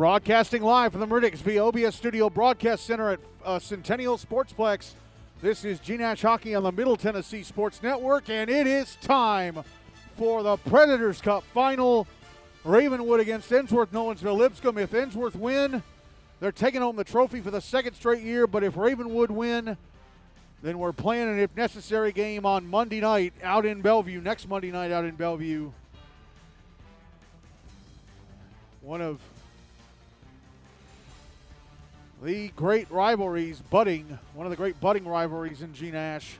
Broadcasting live from the Meridic via OBS Studio Broadcast Center at Centennial Sportsplex. This is GNASH Hockey on the Middle Tennessee Sports Network, and it is time for the Predators Cup final. Ravenwood against Ensworth-Nolensville-Lipscomb. If Ensworth win, they're taking home the trophy for the second straight year, but if Ravenwood win, then we're playing an if necessary game on Monday night out in Bellevue, next Monday night out in Bellevue. One of the great rivalries budding, one of the great budding rivalries in GNASH.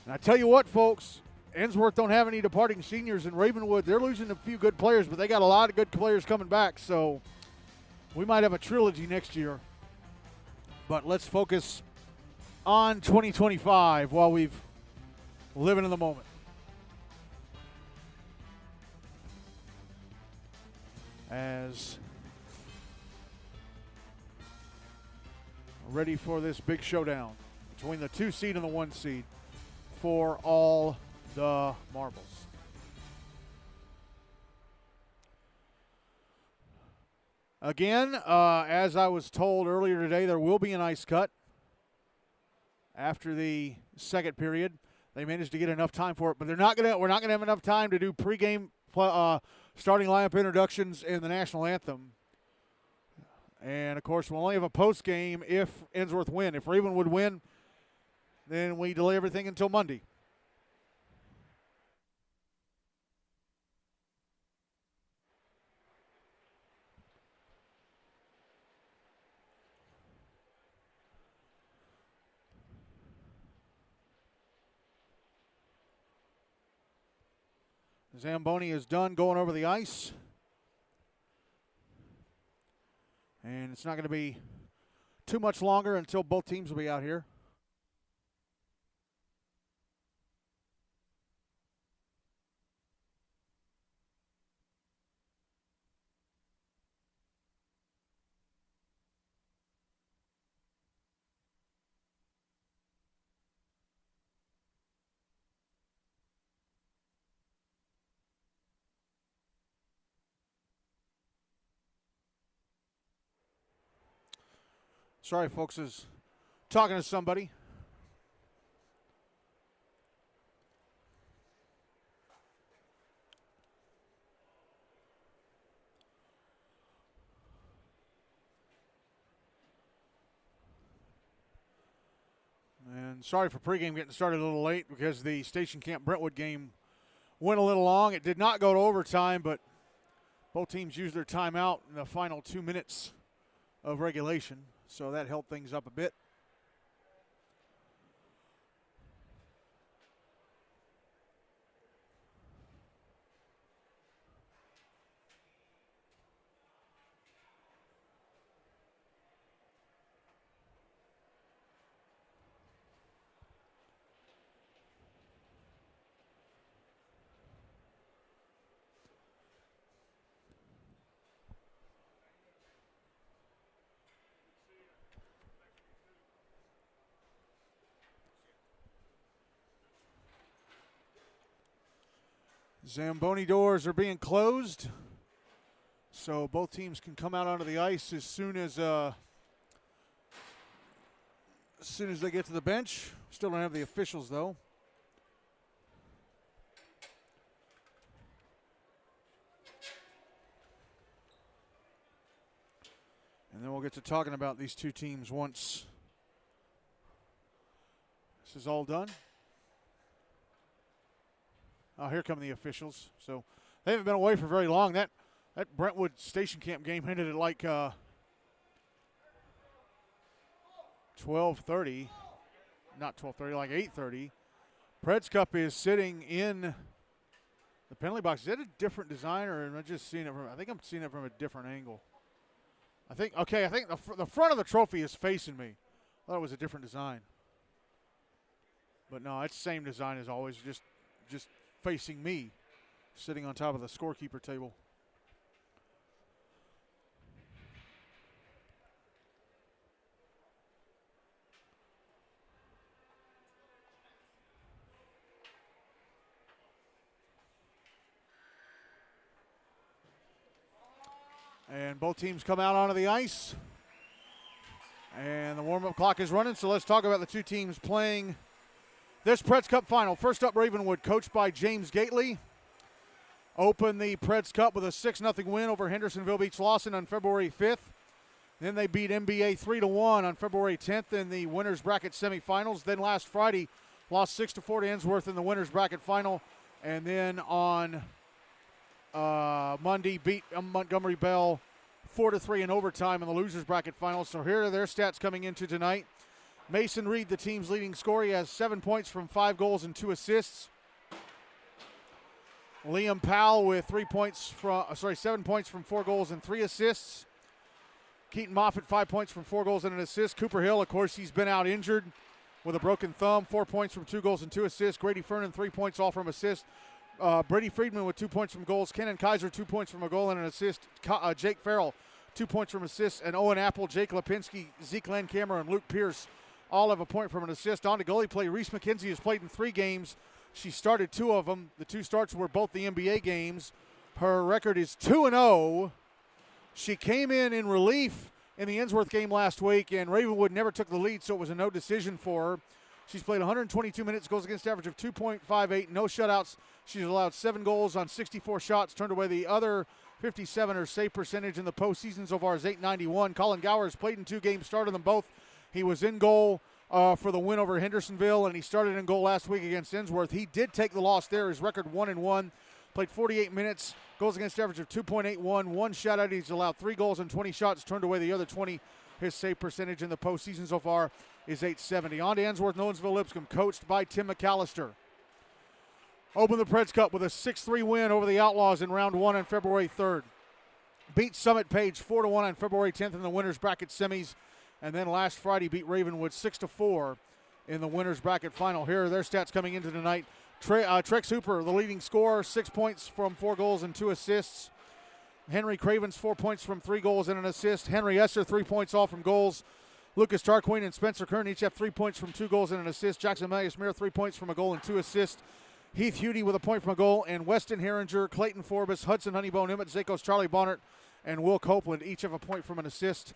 And I tell you what, folks, Ensworth don't have any departing seniors, and Ravenwood, they're losing a few good players, but they got a lot of good players coming back, so we might have a trilogy next year. But let's focus on 2025 while we've living in the moment. As ready for this big showdown between the 2 seed and the 1 seed for all the marbles. Again, as I was told earlier today, there will be an ice cut after the second period. They managed to get enough time for it, but we're not gonna have enough time to do pregame starting lineup introductions and the national anthem. And, of course, we'll only have a post-game if Ensworth win. If Ravenwood win, then we delay everything until Monday. Zamboni is done going over the ice. And it's not going to be too much longer until both teams will be out here. Sorry, folks, is talking to somebody. And sorry for pregame getting started a little late because the Station Camp Brentwood game went a little long. It did not go to overtime, but both teams used their timeout in the final 2 minutes of regulation. So that held things up a bit. Zamboni doors are being closed, so both teams can come out onto the ice as soon as they get to the bench. Still don't have the officials, though. And then we'll get to talking about these two teams once this is all done. Oh, here come the officials. So they haven't been away for very long. That Brentwood Station Camp game ended at like 12:30. Not 12:30, like 8:30. Preds Cup is sitting in the penalty box. Is that a different design, or am I just seeing it from? I think I'm seeing it from a different angle. I think the front of the trophy is facing me. I thought it was a different design. But no, it's the same design as always, just facing me, sitting on top of the scorekeeper table. And both teams come out onto the ice. And the warm-up clock is running, so let's talk about the two teams playing this Preds Cup final. First up, Ravenwood, coached by James Gately, opened the Preds Cup with a 6-0 win over Hendersonville Beach Lawson on February 5th. Then they beat MBA 3-1 on February 10th in the winners bracket semifinals. Then last Friday, lost 6-4 to Ensworth in the winners bracket final. And then on Monday, beat Montgomery Bell 4-3 in overtime in the losers bracket final. So here are their stats coming into tonight. Mason Reed, the team's leading scorer, he has 7 points from 5 goals and 2 assists. Liam Powell with 7 points from 4 goals and 3 assists. Keaton Moffitt, 5 points from 4 goals and an assist. Cooper Hill, of course, he's been out injured with a broken thumb, 4 points from 2 goals and 2 assists. Grady Fernan, 3 points all from assists. Brady Friedman with 2 points from goals. Kenan Kaiser, 2 points from a goal and an assist. Jake Farrell, 2 points from assists. And Owen Apple, Jake Lipinski, Zeke Landcamer, and Luke Pierce all have a point from an assist. On to goalie play, Reese McKenzie has played in 3 games. She started 2 of them. The 2 starts were both the NBA games. Her record is 2-0. She came in relief in the Ensworth game last week, and Ravenwood never took the lead, so it was a no decision for her. She's played 122 minutes, goals against average of 2.58, no shutouts. She's allowed 7 goals on 64 shots, turned away the other 57. Her save percentage in the postseason so far is .891. Colin Gower has played in 2 games, started them both. He was in goal for the win over Hendersonville, and he started in goal last week against Ensworth. He did take the loss there. His record 1-1. Played 48 minutes, goals against average of 2.81, 1 shutout. He's allowed 3 goals and 20 shots, turned away the other 20. His save percentage in the postseason so far is .870. On to Ensworth-Nolensville-Lipscomb, coached by Tim McAllister. Opened the Preds Cup with a 6-3 win over the Outlaws in round 1 on February 3rd. Beat Summit Page 4-1 on February 10th in the winners bracket semis. And then last Friday beat Ravenwood 6-4 in the winners bracket final. Here are their stats coming into tonight. Trex Hooper, the leading scorer, 6 points from 4 goals and 2 assists. Henry Cravens, 4 points from 3 goals and an assist. Henry Esser, 3 points all from goals. Lucas Tarquin and Spencer Kern each have 3 points from 2 goals and an assist. Jackson Marius-Mir, 3 points from a goal and 2 assists. Heath Hudie with a point from a goal. And Weston Herringer, Clayton Forbes, Hudson Honeybone, Emmett Zakos, Charlie Bonnert, and Will Copeland each have a point from an assist.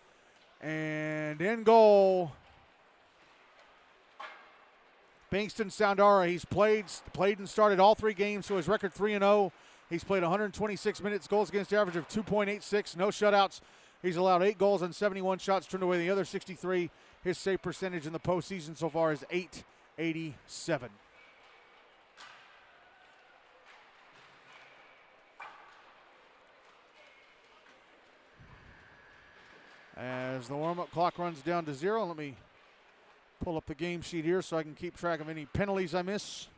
And in goal, Bingston Soundara. He's played and started all 3 games, so his record 3-0. He's played 126 minutes, goals against average of 2.86, no shutouts. He's allowed 8 goals and 71 shots, turned away the other 63. His save percentage in the postseason so far is .887. As the warm-up clock runs down to 0, let me pull up the game sheet here so I can keep track of any penalties I miss.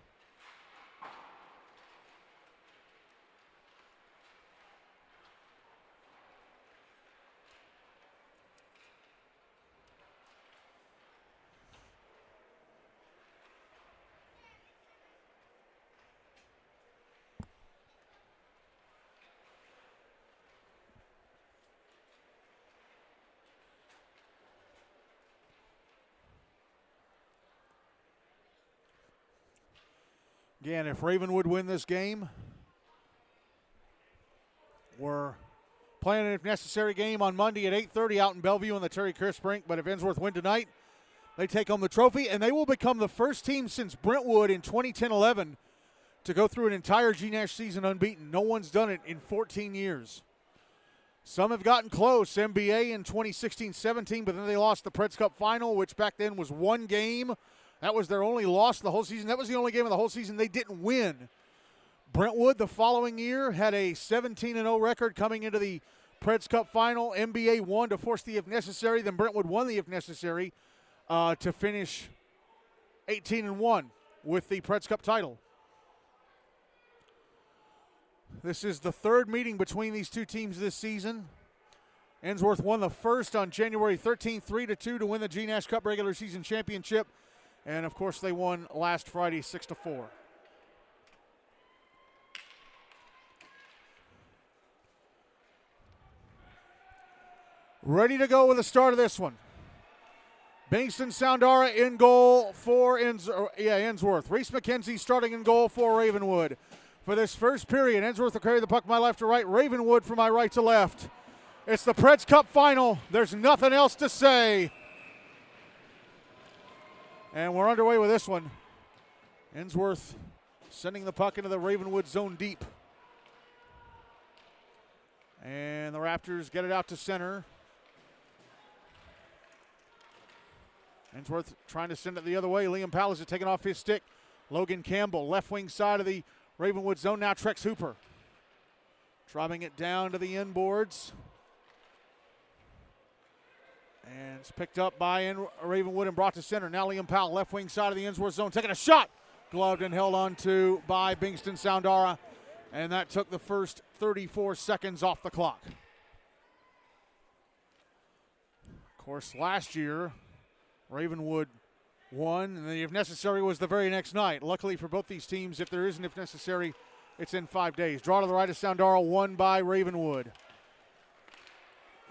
Again, if Ravenwood win this game, we're playing an if necessary game on Monday at 8:30 out in Bellevue on the Terry Crisp rink. But if Ensworth win tonight, they take home the trophy, and they will become the first team since Brentwood in 2010-11 to go through an entire GNASH season unbeaten. No one's done it in 14 years. Some have gotten close, MBA in 2016-17, but then they lost the Preds Cup final, which back then was 1 game. That was their only loss the whole season. That was the only game of the whole season they didn't win. Brentwood the following year had a 17-0 record coming into the Preds Cup final. MBA won to force the if necessary. Then Brentwood won the if necessary to finish 18-1 with the Preds Cup title. This is the 3rd meeting between these 2 teams this season. Ensworth won the first on January 13th, 3-2 to win the GNASH Cup regular season championship. And, of course, they won last Friday 6-4. Ready to go with the start of this one. Bingston Soundara in goal for Ensworth. Reese McKenzie starting in goal for Ravenwood. For this first period, Ensworth will carry the puck from my left to right. Ravenwood from my right to left. It's the Preds Cup final. There's nothing else to say. And we're underway with this one. Ensworth sending the puck into the Ravenwood zone deep. And the Raptors get it out to center. Ensworth trying to send it the other way. Liam Powell is taken off his stick. Logan Campbell, left wing side of the Ravenwood zone. Now Trex Hooper. Dropping it down to the inboards. And it's picked up by Ravenwood and brought to center. Now Liam Powell, left wing side of the Ensworth zone, taking a shot. Gloved and held on to by Bingston Soundara. And that took the first 34 seconds off the clock. Of course, last year, Ravenwood won, and the if necessary was the very next night. Luckily for both these teams, if there isn't if necessary, it's in 5 days. Draw to the right of Soundara, won by Ravenwood.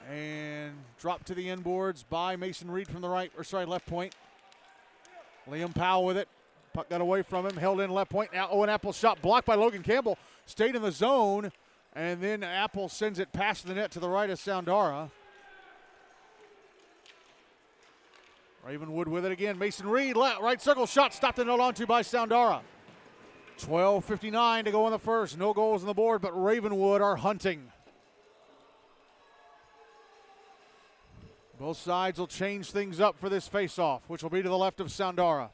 And dropped to the inboards by Mason Reed from the left point. Liam Powell with it. Puck got away from him, held in left point. Now Owen Apple's shot blocked by Logan Campbell. Stayed in the zone, and then Apple sends it past the net to the right of Soundara. Ravenwood with it again. Mason Reed, right circle shot, stopped and held on to by Soundara. 12:59 to go in the first. No goals on the board, but Ravenwood are hunting. Both sides will change things up for this faceoff, which will be to the left of Soundara.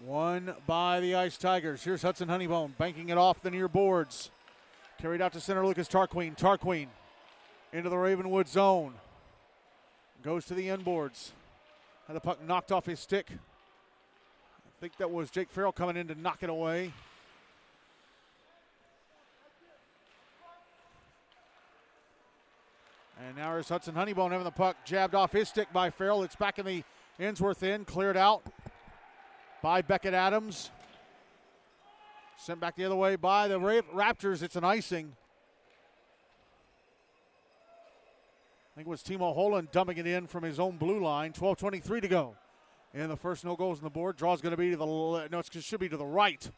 Won by the Ice Tigers. Here's Hudson Honeybone banking it off the near boards. Carried out to center, Lucas Tarquin. Tarquin into the Ravenwood zone. Goes to the inboards. Had the puck knocked off his stick. I think that was Jake Farrell coming in to knock it away. And now here's Hudson Honeybone having the puck jabbed off his stick by Farrell. It's back in the Ensworth end, cleared out by Beckett Adams. Sent back the other way by the Raptors. It's an icing. I think it was Timo Holland dumping it in from his own blue line. 12:23 to go. And the first no goals on the board. Draw's going to be to the it should be to the right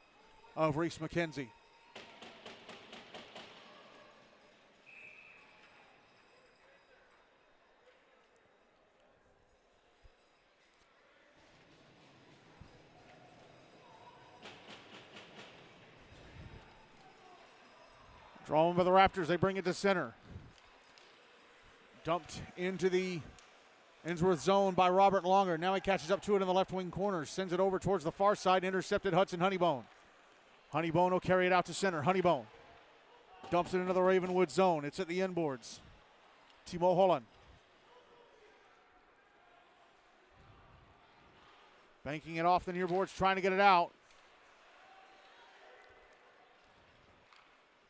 of Reese McKenzie. Drawn by the Raptors. They bring it to center. Dumped into the Ensworth zone by Robert Longer. Now he catches up to it in the left wing corner. Sends it over towards the far side. Intercepted Hudson Honeybone. Honeybone will carry it out to center. Honeybone dumps it into the Ravenwood zone. It's at the inboards. Timo Holland. Banking it off the near boards, trying to get it out.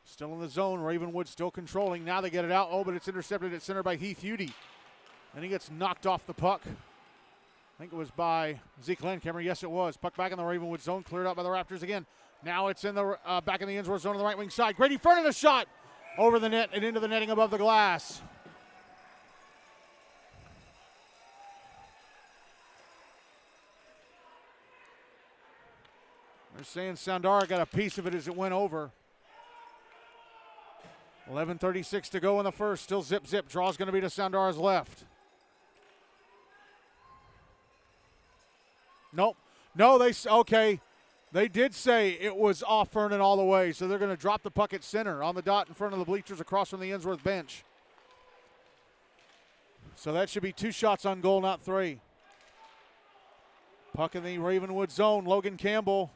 Still in the zone. Ravenwood still controlling. Now they get it out. Oh, but it's intercepted at center by Heath Udy. And he gets knocked off the puck. I think it was by Zeke Landcamer. Yes, it was. Puck back in the Ravenwood zone. Cleared out by the Raptors again. Now it's in the back in the Ensworth zone on the right wing side. Grady Fernan a shot over the net and into the netting above the glass. They're saying Soundara got a piece of it as it went over. 11:36 to go in the first. Still zip. Draw's going to be to Soundara's left. Nope. No, they did say it was off Fernan all the way, so they're going to drop the puck at center on the dot in front of the bleachers across from the Ensworth bench. So that should be 2 shots on goal, not 3. Puck in the Ravenwood zone. Logan Campbell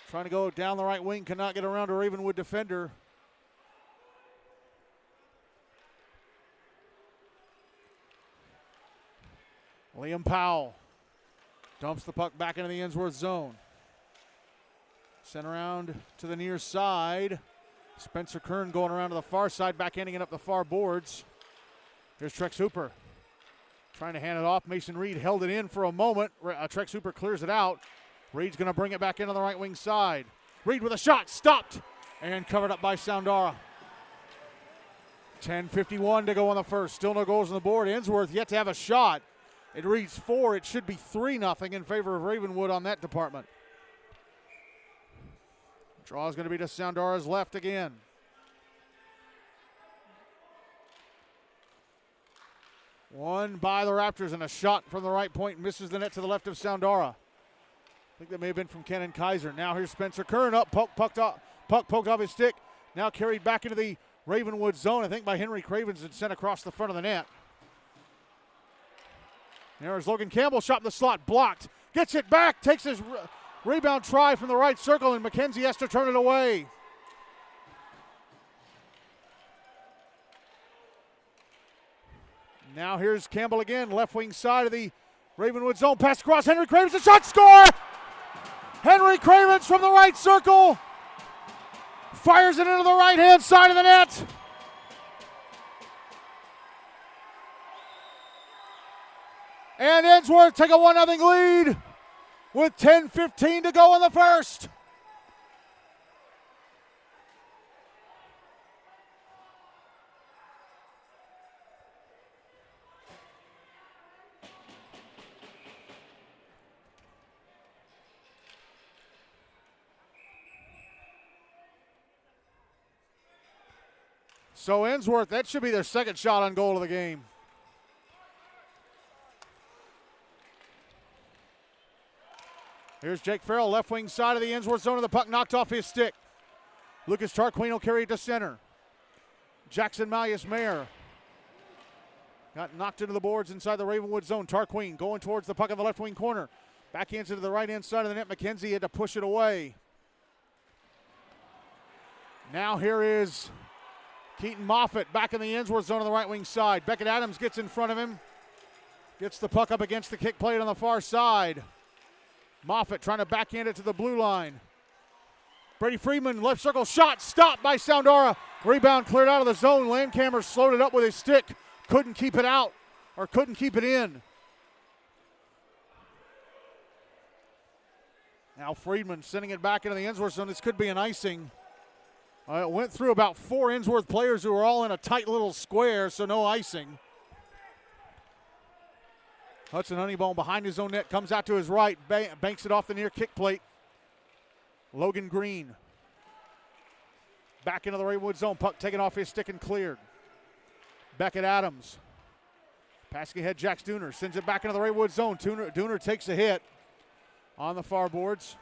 trying to go down the right wing, cannot get around a Ravenwood defender. Liam Powell dumps the puck back into the Ensworth zone. Sent around to the near side. Spencer Kern going around to the far side, backhanding it up the far boards. Here's Trex Hooper trying to hand it off. Mason Reed held it in for a moment. Trex Hooper clears it out. Reed's going to bring it back into the right wing side. Reed with a shot, stopped, and covered up by Soundara. 10:51 to go on the first. Still no goals on the board. Ensworth yet to have a shot. It reads 4. It should be 3-0 in favor of Ravenwood on that department. Draw is going to be to Soundara's left again. One by the Raptors, and a shot from the right point misses the net to the left of Soundara. I think that may have been from Kenan Kaiser. Now here's Spencer Kern up, puck poked off his stick. Now carried back into the Ravenwood zone, I think by Henry Cravens, and sent across the front of the net. There's Logan Campbell, shot in the slot, blocked. Gets it back, takes his rebound try from the right circle, and McKenzie has to turn it away. Now here's Campbell again, left wing side of the Ravenwood zone. Pass across, Henry Cravens, a shot, score! Henry Cravens from the right circle. Fires it into the right-hand side of the net. And Ensworth take a 1-0 lead with 10:15 to go in the first. So Ensworth, that should be their second shot on goal of the game. Here's Jake Farrell, left wing side of the Ensworth zone, and the puck knocked off his stick. Lucas Tarquin will carry it to center. Jackson Malleus-Mayer got knocked into the boards inside the Ravenwood zone. Tarquin going towards the puck on the left wing corner. Back into the right-hand side of the net. McKenzie had to push it away. Now here is Keaton Moffitt back in the Ensworth zone on the right wing side. Beckett Adams gets in front of him. Gets the puck up against the kick plate on the far side. Moffitt trying to backhand it to the blue line. Brady Freeman, left circle shot, stopped by Soundara. Rebound cleared out of the zone. Landcamer slowed it up with his stick. Couldn't keep it out, or couldn't keep it in. Now Freeman sending it back into the Ensworth zone. This could be an icing. It went through about 4 Ensworth players who were all in a tight little square, so no icing. Hudson Honeybone behind his own net, comes out to his right, banks it off the near kick plate. Logan Green back into the Ravenwood zone, puck taken off his stick and cleared. Beckett Adams passing ahead, Jack Dooner sends it back into the Ravenwood zone. Dooner takes a hit on the far boards.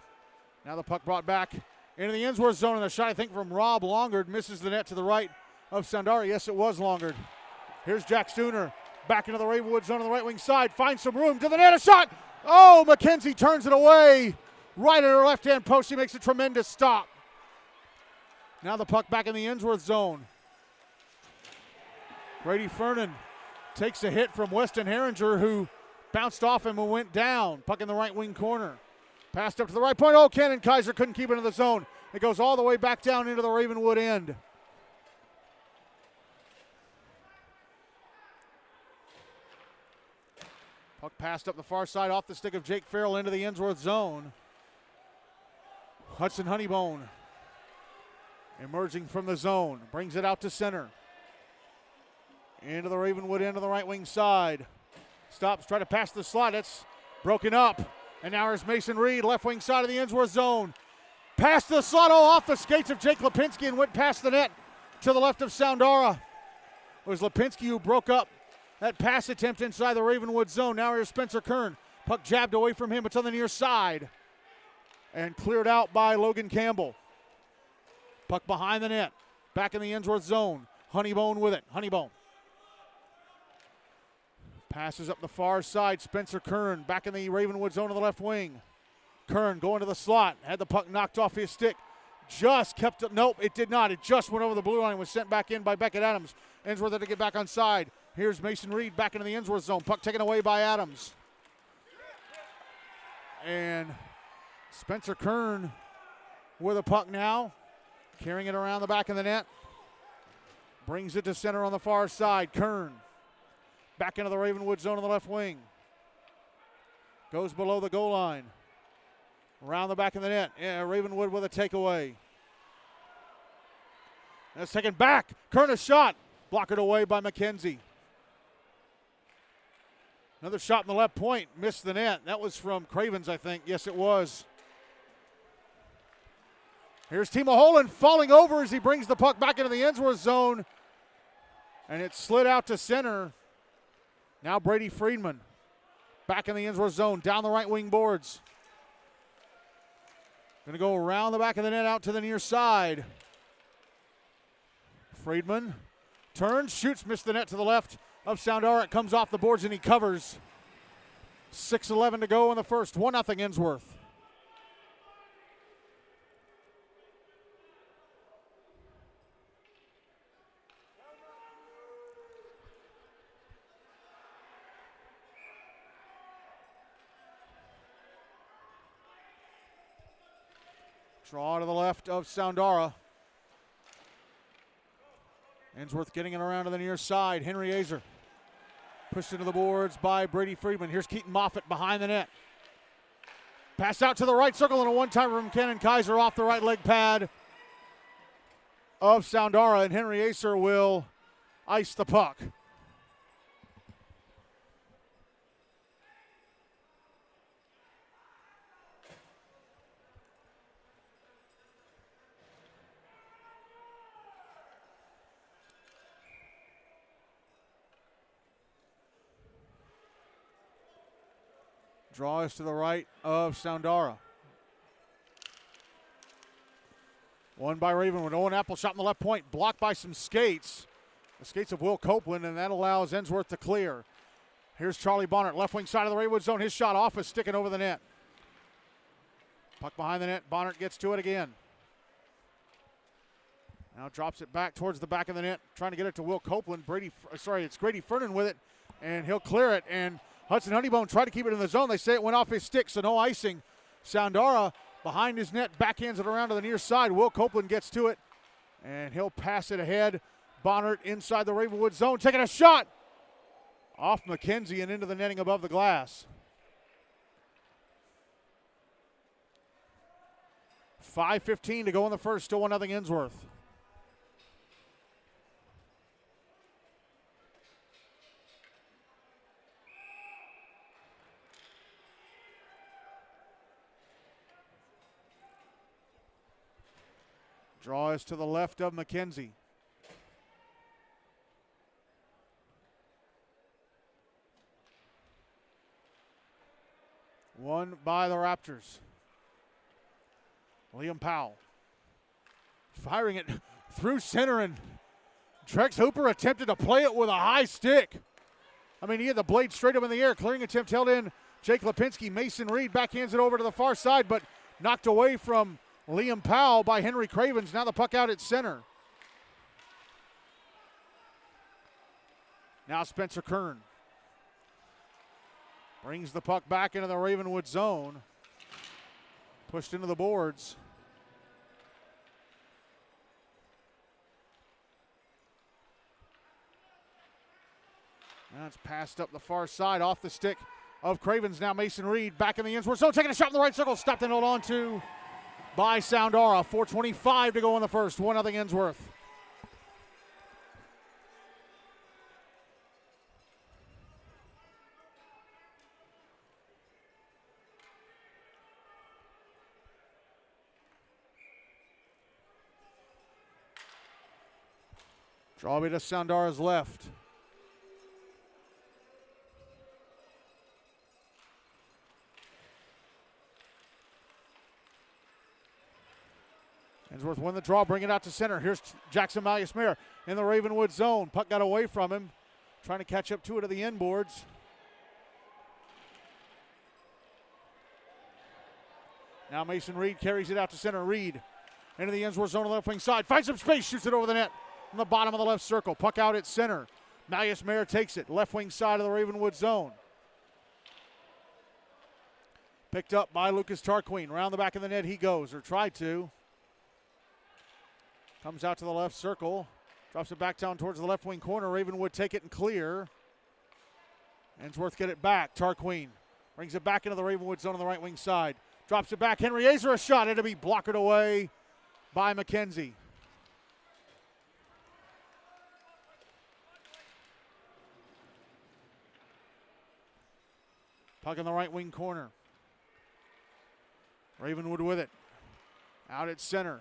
Now the puck brought back into the Ensworth zone, and the shot, I think, from Rob Longard misses the net to the right of Soundara. Yes, it was Longard. Here's Jack Dooner back into the Ravenwood zone on the right wing side. Finds some room to the net. A shot. Oh, McKenzie turns it away. Right at her left-hand post. She makes a tremendous stop. Now the puck back in the Ensworth zone. Brady Fernan takes a hit from Weston Herringer, who bounced off him and went down. Puck in the right wing corner. Passed up to the right point. Oh, Kenan Kaiser couldn't keep it in the zone. It goes all the way back down into the Ravenwood end. Puck passed up the far side off the stick of Jake Farrell into the Ensworth zone. Hudson Honeybone emerging from the zone. Brings it out to center. Into the Ravenwood end of the right wing side. Stops, try to pass the slot. It's broken up. And now here's Mason Reed, left wing side of the Ensworth zone. Past the slot, off the skates of Jake Lipinski and went past the net to the left of Soundara. It was Lipinski who broke up that pass attempt inside the Ravenwood zone. Now here's Spencer Kern. Puck jabbed away from him. It's on the near side. And cleared out by Logan Campbell. Puck behind the net. Back in the Ensworth zone. Honeybone with it. Honeybone. Passes up the far side. Spencer Kern back in the Ravenwood zone on the left wing. Kern going to the slot. Had the puck knocked off his stick. Just kept it. Nope, it did not. It just went over the blue line and was sent back in by Beckett Adams. Ensworth had to get back on side. Here's Mason Reed back into the Ensworth zone. Puck taken away by Adams. And Spencer Kern with a puck now. Carrying it around the back of the net. Brings it to center on the far side. Kern back into the Ravenwood zone on the left wing. Goes below the goal line. Around the back of the net. Yeah, Ravenwood with a takeaway. That's taken back. Kern a shot. Blocked away by McKenzie. Another shot in the left point, missed the net. That was from Cravens, I think. Yes, it was. Here's Timo Holland falling over as he brings the puck back into the Ensworth zone. And it slid out to center. Now Brady Friedman back in the Ensworth zone, down the right wing boards. Going to go around the back of the net out to the near side. Friedman turns, shoots, missed the net to the left of Soundara. It comes off the boards and he covers. 6:11 to go in the first. 1-0 Ensworth. Draw to the left of Soundara. Ensworth getting it around to the near side. Henry Azer pushed into the boards by Brady Friedman. Here's Keaton Moffitt behind the net. Pass out to the right circle and a one-timer from Kenan Kaiser off the right leg pad of Soundara, and Henry Azer will ice the puck. Draw is to the right of Soundara. Won by Ravenwood. Owen Apple shot in the left point, blocked by some skates. The skates of Will Copeland, and that allows Ensworth to clear. Here's Charlie Bonnert, left wing side of the Ravenwood zone. His shot off is sticking over the net. Puck behind the net. Bonnert gets to it again. Now drops it back towards the back of the net, trying to get it to Will Copeland. It's Grady Fernan with it, and he'll clear it. And Hudson Honeybone tried to keep it in the zone. They say it went off his stick, so no icing. Soundara behind his net, backhands it around to the near side. Will Copeland gets to it, and he'll pass it ahead. Bonnert inside the Ravenwood zone, taking a shot off McKenzie and into the netting above the glass. 5:15 to go in the first, still 1-0 Ensworth. Draw is to the left of McKenzie. Won by the Raptors. Liam Powell firing it through center, and Trex Hooper attempted to play it with a high stick. I mean, he had the blade straight up in the air. Clearing attempt held in. Jake Lipinski. Mason Reed backhands it over to the far side, but knocked away from Liam Powell by Henry Cravens. Now the puck out at center. Now Spencer Kern brings the puck back into the Ravenwood zone. Pushed into the boards. Now it's passed up the far side off the stick of Cravens. Now Mason Reed back in the Ensworth zone, taking a shot in the right circle. Stopped and held on to by Soundara. 4:25 to go in the first. 1-0 Ensworth. Draw to Soundara's left. Ensworth win the draw, bring it out to center. Here's Jackson Malleus-Mayer in the Ravenwood zone. Puck got away from him, trying to catch up to it at the end boards. Now Mason Reed carries it out to center. Reed into the Ensworth zone on the left wing side. Finds some space, shoots it over the net on the bottom of the left circle. Puck out at center. Malleus-Mayer takes it. Left wing side of the Ravenwood zone. Picked up by Lucas Tarquin. Around the back of the net he goes, or tried to. Comes out to the left circle. Drops it back down towards the left wing corner. Ravenwood take it and clear. Ensworth get it back. Tarquin brings it back into the Ravenwood zone on the right wing side. Drops it back. Henry Azer a shot. It'll be blocked away by McKenzie. Puck in the right wing corner. Ravenwood with it. Out at center.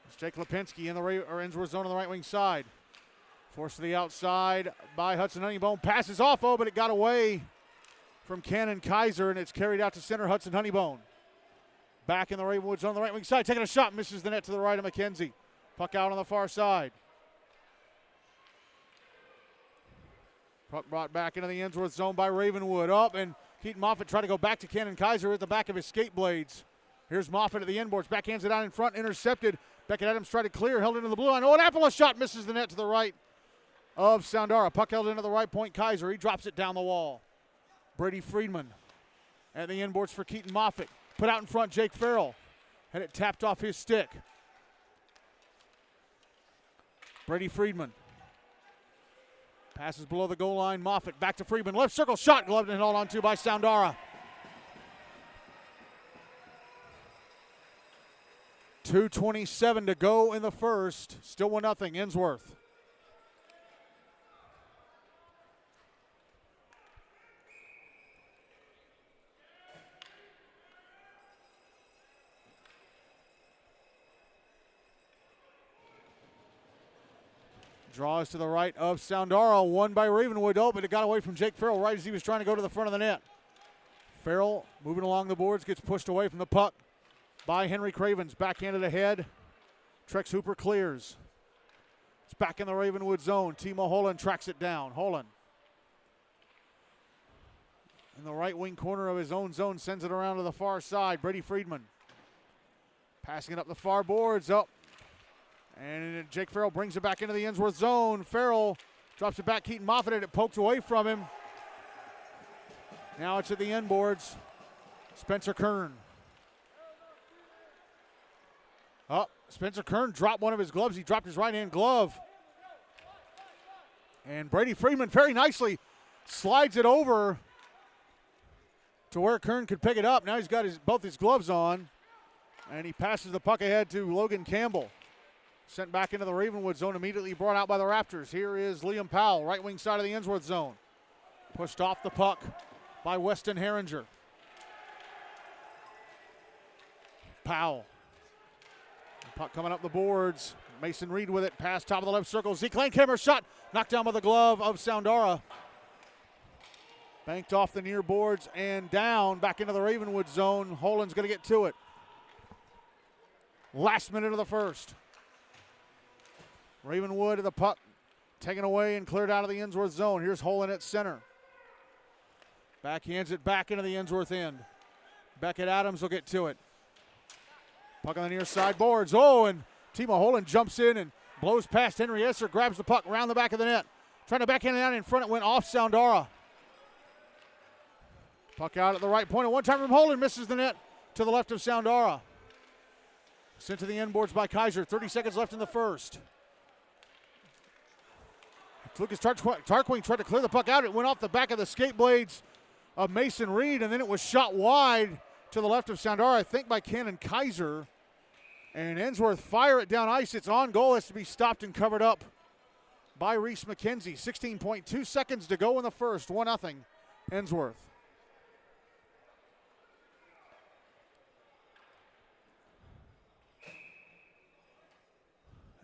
It's Jake Lipinski in the Ensworth zone on the right wing side. Forced to the outside by Hudson Honeybone. Passes off, but it got away from Cannon Kaiser, and it's carried out to center Hudson Honeybone. Back in the Ravenwood zone on the right wing side. Taking a shot. Misses the net to the right of McKenzie. Puck out on the far side. Puck brought back into the Ensworth zone by Ravenwood. Up, and Keaton Moffitt tried to go back to Cannon Kaiser at the back of his skate blades. Here's Moffitt at the inboards. Backhands it out in front. Intercepted. Beckett Adams tried to clear. Held into the blue line. An Apple shot. Misses the net to the right of Soundara. Puck held into the right point. Kaiser. He drops it down the wall. Brady Friedman at the inboards for Keaton Moffitt. Put out in front, Jake Farrell. Had it tapped off his stick. Brady Friedman. Passes below the goal line. Moffitt back to Friedman. Left circle shot. Gloved and held on to by Soundara. 2:27 to go in the first. Still 1-0 Ensworth. Draws to the right of Soundara. Won by Ravenwood. But it got away from Jake Farrell right as he was trying to go to the front of the net. Farrell moving along the boards. Gets pushed away from the puck by Henry Cravens. Backhanded ahead. Trex Hooper clears. It's back in the Ravenwood zone. Timo Holland tracks it down. Holland in the right wing corner of his own zone. Sends it around to the far side. Brady Friedman passing it up the far boards. And Jake Farrell brings it back into the Ensworth zone. Farrell drops it back. Keaton Moffitt, and it poked away from him. Now it's at the end boards. Spencer Kern. Spencer Kern dropped one of his gloves. He dropped his right-hand glove. And Brady Friedman very nicely slides it over to where Kern could pick it up. Now he's got both his gloves on. And he passes the puck ahead to Logan Campbell. Sent back into the Ravenwood zone, immediately brought out by the Raptors. Here is Liam Powell, right wing side of the Ensworth zone. Pushed off the puck by Weston Herringer. Powell. Puck coming up the boards. Mason Reed with it. Pass top of the left circle. Zeke Lanekammer shot. Knocked down by the glove of Soundara. Banked off the near boards and down back into the Ravenwood zone. Holland's going to get to it. Last minute of the first. Ravenwood of the puck taken away and cleared out of the Ensworth zone. Here's Holland at center. Backhands it back into the Ensworth end. Beckett Adams will get to it. Puck on the near side boards. And Timo Holland jumps in and blows past Henry Esser, grabs the puck around the back of the net. Trying to backhand it out in front. It went off Soundara. Puck out at the right point. At one time from Holland, misses the net to the left of Soundara. Sent to the end boards by Kaiser. 30 seconds left in the first. Lucas Tarquin tried to clear the puck out. It went off the back of the skate blades of Mason Reed, and then it was shot wide to the left of Soundara, I think by Cannon Kaiser. And Ensworth fire it down ice. It's on goal. Has to be stopped and covered up by Reese McKenzie. 16.2 seconds to go in the first. 1-0 Ensworth.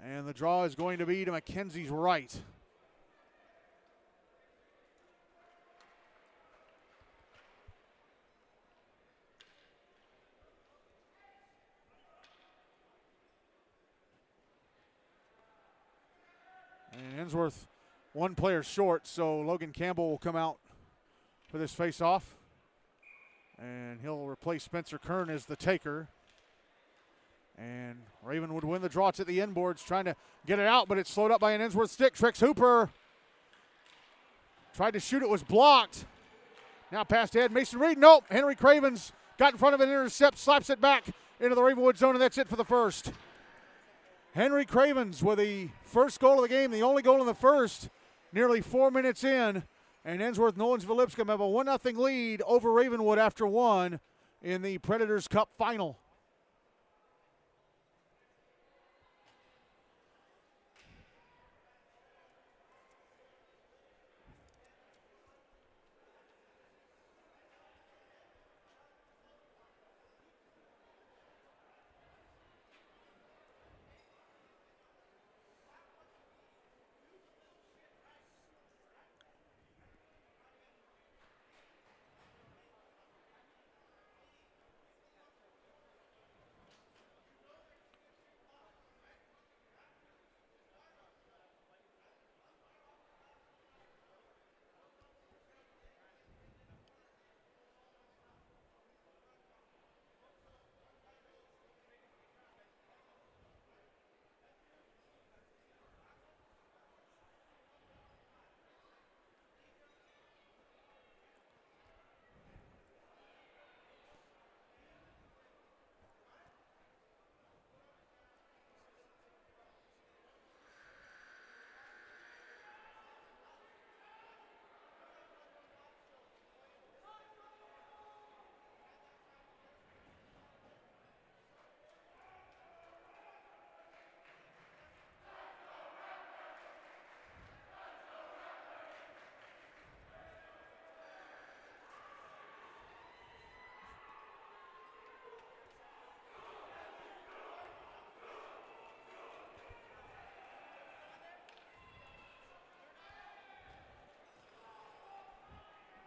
And the draw is going to be to McKenzie's right. And Ensworth one player short, so Logan Campbell will come out for this face-off. And he'll replace Spencer Kern as the taker. And Raven would win the draw. It's at the end boards, trying to get it out, but it's slowed up by an Ensworth stick. Trex Hooper tried to shoot. It was blocked. Now past ahead. Mason Reed. Nope. Henry Cravens got in front of an intercept, slaps it back into the Ravenwood zone, and that's it for the first. Henry Cravens with the first goal of the game, the only goal in the first, nearly 4 minutes in. And Ensworth-Nolensville-Lipscomb have a 1-0 lead over Ravenwood after one in the Predators Cup final.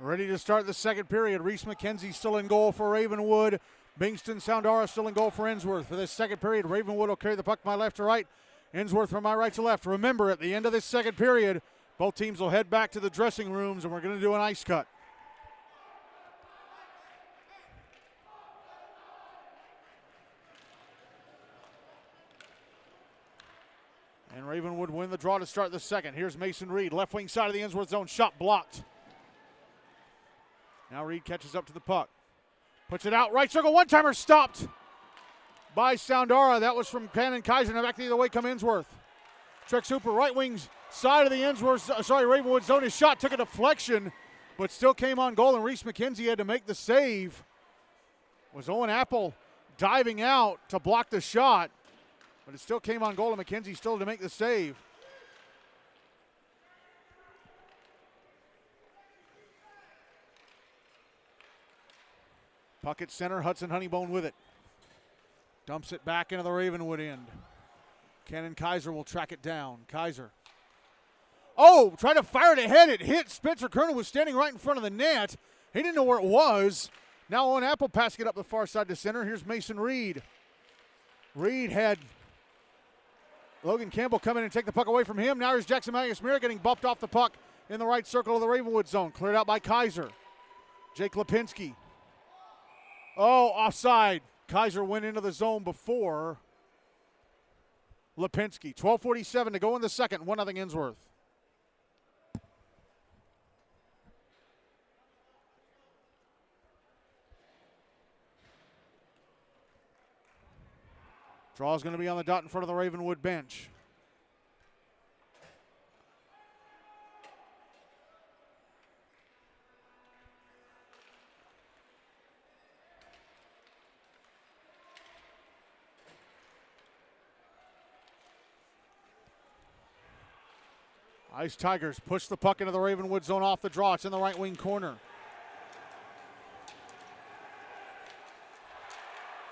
Ready to start the second period. Reese McKenzie still in goal for Ravenwood. Bingston Soundara still in goal for Ensworth. For this second period, Ravenwood will carry the puck from my left to right. Ensworth from my right to left. Remember, at the end of this second period, both teams will head back to the dressing rooms, and we're going to do an ice cut. And Ravenwood win the draw to start the second. Here's Mason Reed, left wing side of the Ensworth zone. Shot blocked. Now Reed catches up to the puck. Puts it out, right circle, one-timer stopped by Soundara. That was from Cannon Kaiser. Now back the other way come Ensworth. Trex Hooper, right wings side of the Ravenwood zone. His shot took a deflection, but still came on goal, and Reese McKenzie had to make the save. Was Owen Apple diving out to block the shot, but it still came on goal, and McKenzie still had to make the save. Puck at center, Hudson Honeybone with it. Dumps it back into the Ravenwood end. Cannon Kaiser will track it down. Kaiser. Oh, tried to fire it ahead. It hit Spencer Kern, who was standing right in front of the net. He didn't know where it was. Now Owen Apple passing it up the far side to center. Here's Mason Reed. Reed had Logan Campbell come in and take the puck away from him. Now here's Jackson Magnus-Mira getting bumped off the puck in the right circle of the Ravenwood zone. Cleared out by Kaiser. Jake Lipinski. Oh, offside. Kaiser went into the zone before Lipinski. 12:47 to go in the second. 1-0 Ensworth. Draw is going to be on the dot in front of the Ravenwood bench. Ice Tigers push the puck into the Ravenwood zone off the draw. It's in the right wing corner.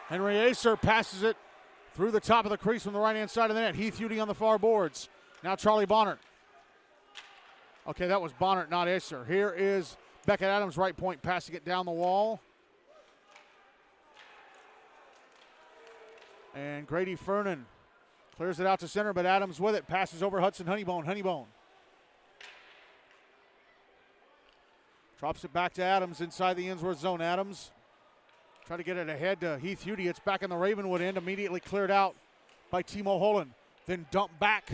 Henry Acer passes it through the top of the crease from the right-hand side of the net. Heath Hudi on the far boards. Now Charlie Bonnert. Okay, that was Bonnert, not Acer. Here is Beckett Adams, right point, passing it down the wall. And Grady Fernan clears it out to center, but Adams with it. Passes over Hudson Honeybone. Honeybone drops it back to Adams inside the Ensworth zone. Adams try to get it ahead to Heath Hudi. It's back in the Ravenwood end, immediately cleared out by Timo Holland. Then dumped back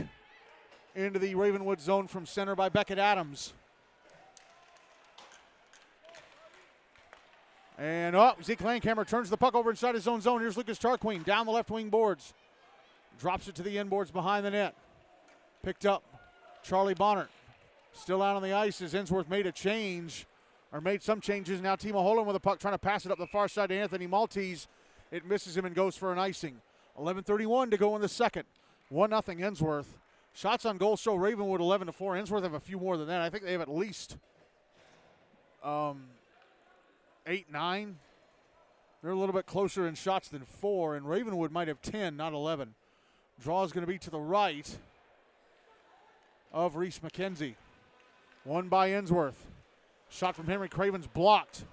into the Ravenwood zone from center by Beckett Adams. And Zeke Landcamer turns the puck over inside his own zone. Here's Lucas Tarquin down the left wing boards. Drops it to the end boards behind the net. Picked up Charlie Bonnert. Still out on the ice as Ensworth made a change. Or made some changes. Now Timo Holland with the puck trying to pass it up the far side to Anthony Maltese. It misses him and goes for an icing. 11:31 to go in the second. 1-0 Ensworth. Shots on goal show Ravenwood 11-4. Ensworth have a few more than that. I think they have at least 8, 9. They're a little bit closer in shots than 4, and Ravenwood might have 10, not 11. Draw is going to be to the right of Reese McKenzie. Won by Ensworth. Shot from Henry Craven's blocked.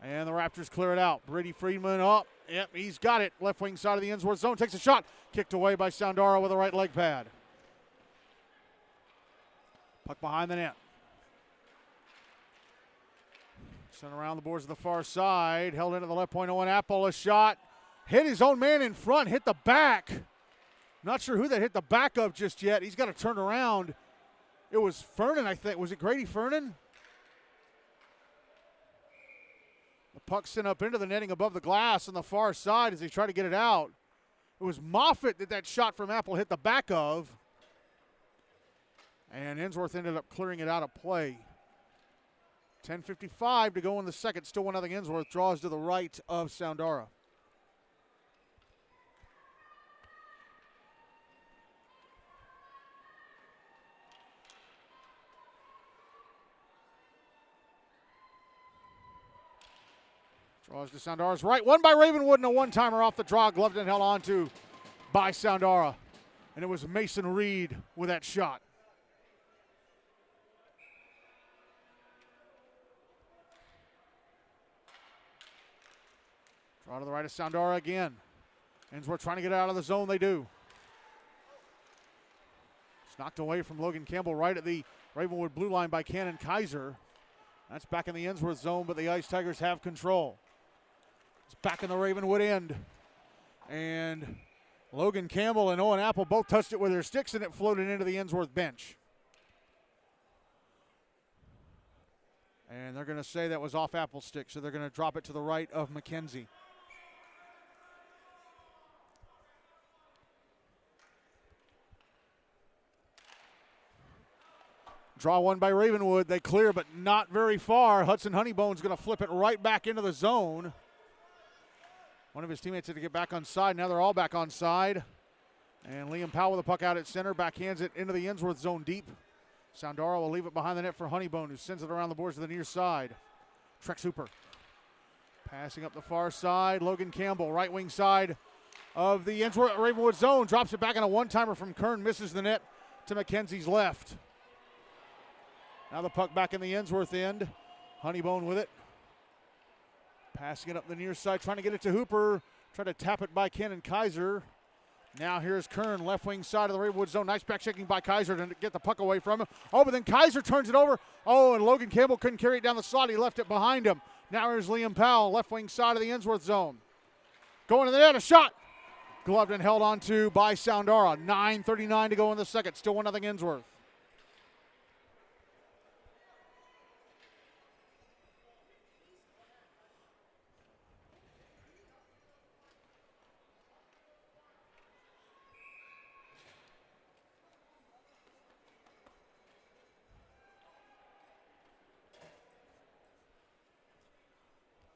And the Raptors clear it out. Brady Friedman up. Yep, he's got it. Left wing side of the Ensworth zone. Takes a shot. Kicked away by Soundara with a right leg pad. Puck behind the net. Sent around the boards to the far side. Held into the left point. Owen Apple, a shot. Hit his own man in front. Hit the back. Not sure who that hit the back of just yet. He's got to turn around. It was Fernan, I think. Was it Grady Fernan? The puck sent up into the netting above the glass on the far side as they try to get it out. It was Moffitt that shot from Apple hit the back of. And Ensworth ended up clearing it out of play. 10:55 to go in the second. Still 1-0 Ensworth. Draws to the right of Soundara. Draws to Soundara's right. Won by Ravenwood and a one-timer off the draw. Gloved and held on to by Soundara. And it was Mason Reed with that shot. Draw to the right of Soundara again. Ensworth trying to get out of the zone. They do. It's knocked away from Logan Campbell right at the Ravenwood blue line by Cannon Kaiser. That's back in the Ensworth zone, but the Ice Tigers have control. It's back in the Ravenwood end. And Logan Campbell and Owen Apple both touched it with their sticks, and it floated into the Ensworth bench. And they're going to say that was off Apple's stick, so they're going to drop it to the right of McKenzie. Draw one by Ravenwood. They clear, but not very far. Hudson Honeybone's going to flip it right back into the zone. One of his teammates had to get back on side. Now they're all back on side. And Liam Powell with the puck out at center. Backhands it into the Ensworth zone deep. Soundara will leave it behind the net for Honeybone, who sends it around the boards to the near side. Trex Hooper passing up the far side. Logan Campbell, right wing side of the Ensworth Ravenwood zone. Drops it back in a one-timer from Kern. Misses the net to McKenzie's left. Now the puck back in the Ensworth end. Honeybone with it. Passing it up the near side, trying to get it to Hooper. Trying to tap it by Cannon Kaiser. Now here's Kern, left wing side of the Ravenwood zone. Nice back checking by Kaiser to get the puck away from him. Oh, but then Kaiser turns it over. Oh, and Logan Campbell couldn't carry it down the slot. He left it behind him. Now here's Liam Powell, left wing side of the Ensworth zone. Going to the net, a shot. Gloved and held on to by Soundara. 9:39 to go in the second. Still 1-0 Ensworth.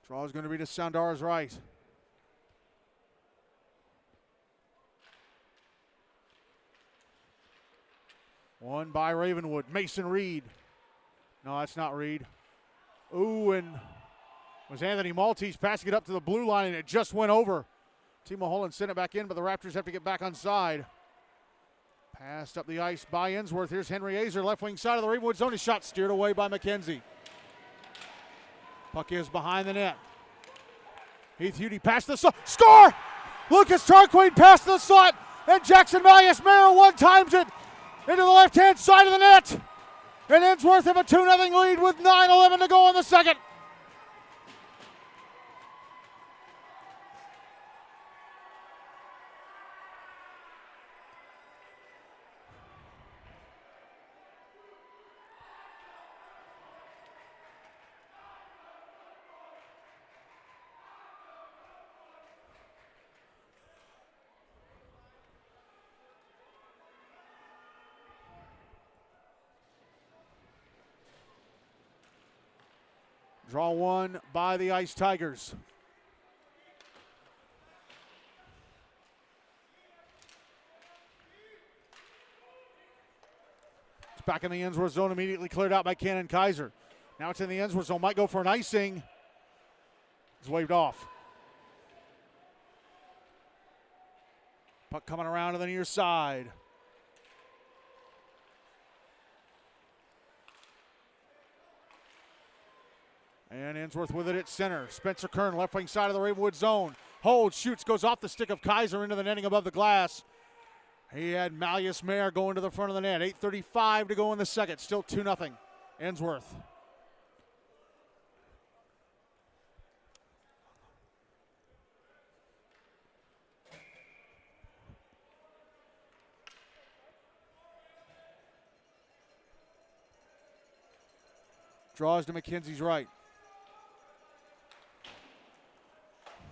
Draw is going to be to Soundara's right. One by Ravenwood. Mason Reed. No, that's not Reed. Ooh, and was Anthony Maltese passing it up to the blue line, and it just went over. Timo Holland sent it back in, but the Raptors have to get back on side. Passed up the ice by Ensworth. Here's Henry Azer, left wing side of the Ravenwood zone. His shot steered away by McKenzie. Puck is behind the net. Heath Hudi passed the slot. Score! Lucas Tarquin passed the slot, and Jackson Malleus-Mayer one-times it into the left-hand side of the net. And Ensworth have a 2-0 lead with 9:11 to go in the second. Draw one by the Ice Tigers. It's back in the Ensworth zone, immediately cleared out by Cannon Kaiser. Now it's in the Ensworth zone, might go for an icing. It's waved off. Puck coming around to the near side. And Ensworth with it at center. Spencer Kern, left wing side of the Ravenwood zone. Holds, shoots, goes off the stick of Kaiser into the netting above the glass. He had Malleus-Mayer going to the front of the net. 8:35 to go in the second. Still 2-0 Ensworth. Draws to McKenzie's right.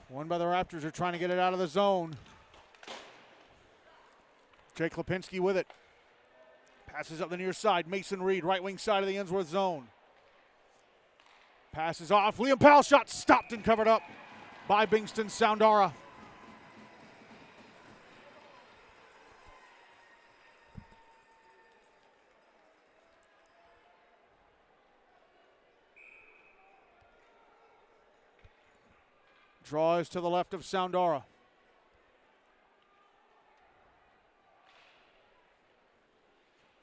One by the Raptors. They're trying to get it out of the zone. Jake Lipinski with it. Passes up the near side. Mason Reed, right wing side of the Ensworth zone. Passes off. Liam Powell shot stopped and covered up by Bingston Soundara. Draws to the left of Soundara.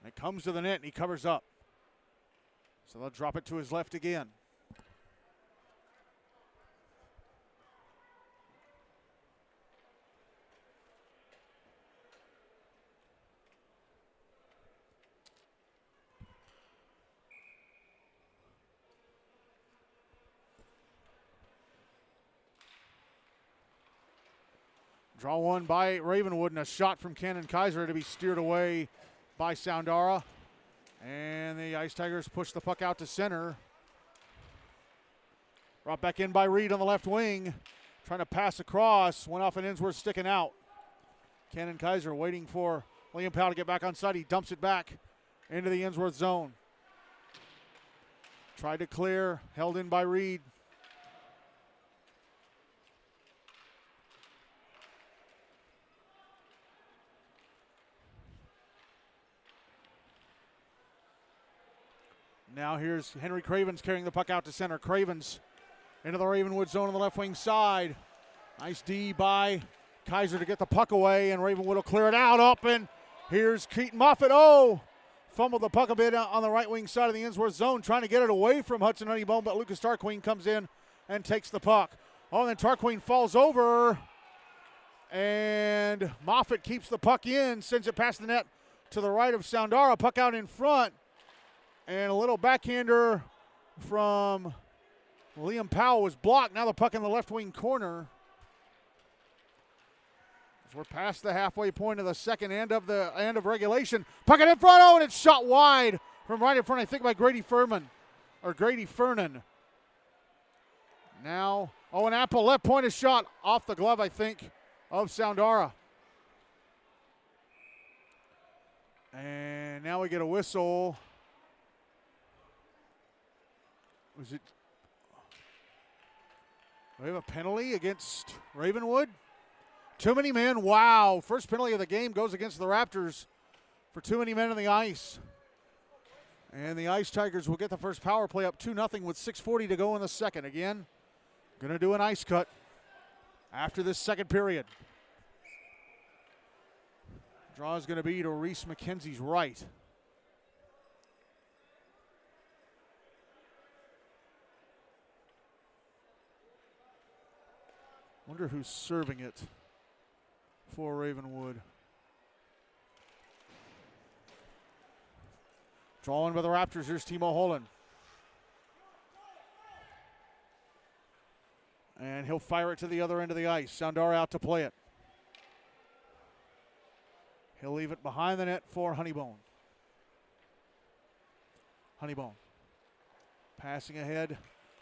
And it comes to the net and he covers up. So they'll drop it to his left again. Draw one by Ravenwood, and a shot from Cannon Kaiser to be steered away by Soundara. And the Ice Tigers push the puck out to center. Brought back in by Reed on the left wing. Trying to pass across. Went off and Ensworth sticking out. Cannon Kaiser waiting for Liam Powell to get back on side. He dumps it back into the Ensworth zone. Tried to clear. Held in by Reed. Now here's Henry Cravens carrying the puck out to center. Cravens into the Ravenwood zone on the left wing side. Nice D by Kaiser to get the puck away, and Ravenwood will clear it out up, and here's Keaton Moffitt. Oh, fumbled the puck a bit on the right wing side of the Ensworth zone, trying to get it away from Hudson Honeybone, but Lucas Tarquin comes in and takes the puck. Oh, and then Tarquin falls over, and Moffitt keeps the puck in, sends it past the net to the right of Soundara. Puck out in front. And a little backhander from Liam Powell was blocked. Now the puck in the left wing corner. As we're past the halfway point of the second end of regulation. Puck in front, oh, and it's shot wide from right in front, I think, by Grady Fernan. Now, an Apple left point is shot off the glove, I think, of Soundara. And now we get a whistle. We have a penalty against Ravenwood. Too many men. Wow. First penalty of the game goes against the Raptors for too many men on the ice. And the Ice Tigers will get the first power play up 2-0 with 6:40 to go in the second. Again, going to do an ice cut after this second period. Draw is going to be to Reese McKenzie's right. Wonder who's serving it for Ravenwood. Drawing by the Raptors. Here's Timo Holland. And he'll fire it to the other end of the ice. Soundara out to play it. He'll leave it behind the net for Honeybone. Honeybone. Passing ahead.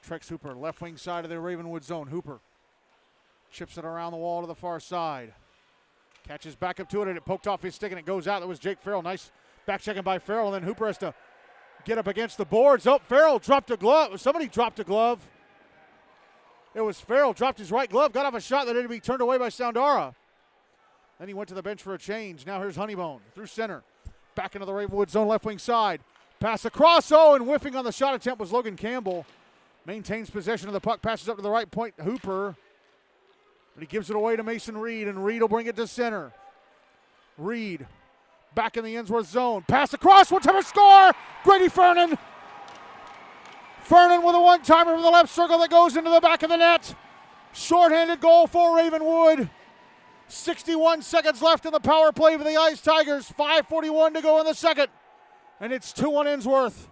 Trex Hooper. Left wing side of the Ravenwood zone. Hooper. Chips it around the wall to the far side. Catches back up to it, and it poked off his stick, and it goes out. That was Jake Farrell. Nice back checking by Farrell, and then Hooper has to get up against the boards. Oh, Farrell dropped a glove. Somebody dropped a glove. It was Farrell. Dropped his right glove. Got off a shot that had to be turned away by Soundara. Then he went to the bench for a change. Now here's Honeybone through center. Back into the Ravenwood zone left wing side. Pass across. Oh, and whiffing on the shot attempt was Logan Campbell. Maintains possession of the puck. Passes up to the right point. Hooper. But he gives it away to Mason Reed, and Reed will bring it to center. Reed back in the Ensworth zone. Pass across, one-timer score! Grady Fernan. Fernan with a one-timer from the left circle that goes into the back of the net. Shorthanded goal for Ravenwood. 61 seconds left in the power play for the Ice Tigers. 5:41 to go in the second. And it's 2-1 Ensworth.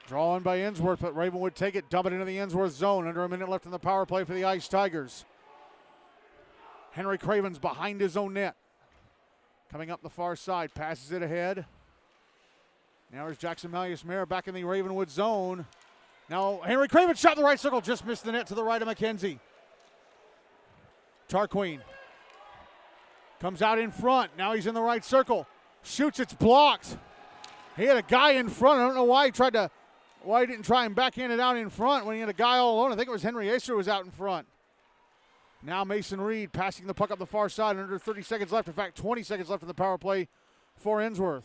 Drawn by Ensworth, but Ravenwood take it, dump it into the Ensworth zone. Under a minute left in the power play for the Ice Tigers. Henry Cravens behind his own net. Coming up the far side, passes it ahead. Now there's Jackson Malleus-Mayer back in the Ravenwood zone. Now Henry Cravens shot in the right circle, just missed the net to the right of McKenzie. Tarquin comes out in front. Now he's in the right circle. Shoots, it's blocked. He had a guy in front. I don't know why he didn't try and backhand it out in front when he had a guy all alone. I think it was Henry Acer was out in front. Now Mason Reed passing the puck up the far side. Under 30 seconds left. In fact, 20 seconds left in the power play for Ensworth.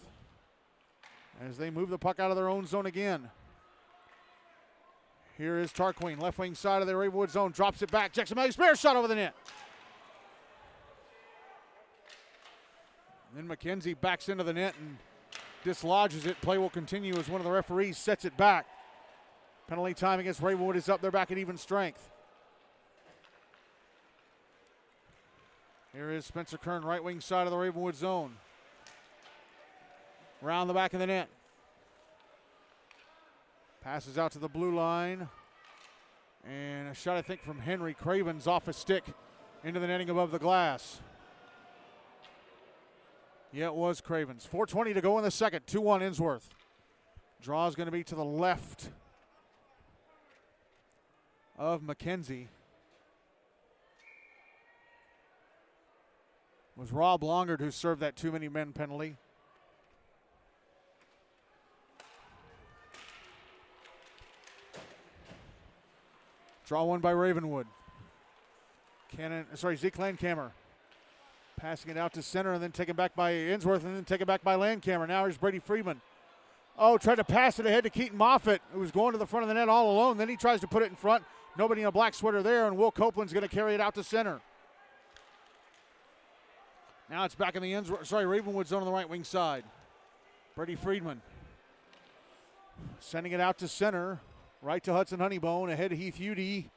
As they move the puck out of their own zone again. Here is Tarquin, left wing side of the Ravenwood zone. Drops it back. Jackson Malleus-Mayer shot over the net. Then McKenzie backs into the net and dislodges it. Play will continue as one of the referees sets it back. Penalty time against Ravenwood is up. They're back at even strength. Here is Spencer Kern, right wing side of the Ravenwood zone. Around the back of the net. Passes out to the blue line. And a shot, I think, from Henry Cravens off a stick into the netting above the glass. Yeah, it was Cravens. 4:20 to go in the second. 2-1 Ensworth. Draw is going to be to the left of McKenzie. It was Rob Longard who served that too many men penalty. Draw one by Ravenwood. Zeke Landcamer. Passing it out to center and then taken back by Ensworth and then taken back by Landcamer. Now here's Brady Friedman. Oh, tried to pass it ahead to Keaton Moffitt, who was going to the front of the net all alone. Then he tries to put it in front. Nobody in a black sweater there, and Will Copeland's going to carry it out to center. Now it's back in the Ravenwood zone on the right wing side. Brady Friedman sending it out to center, right to Hudson Honeybone, ahead to Heath Udy.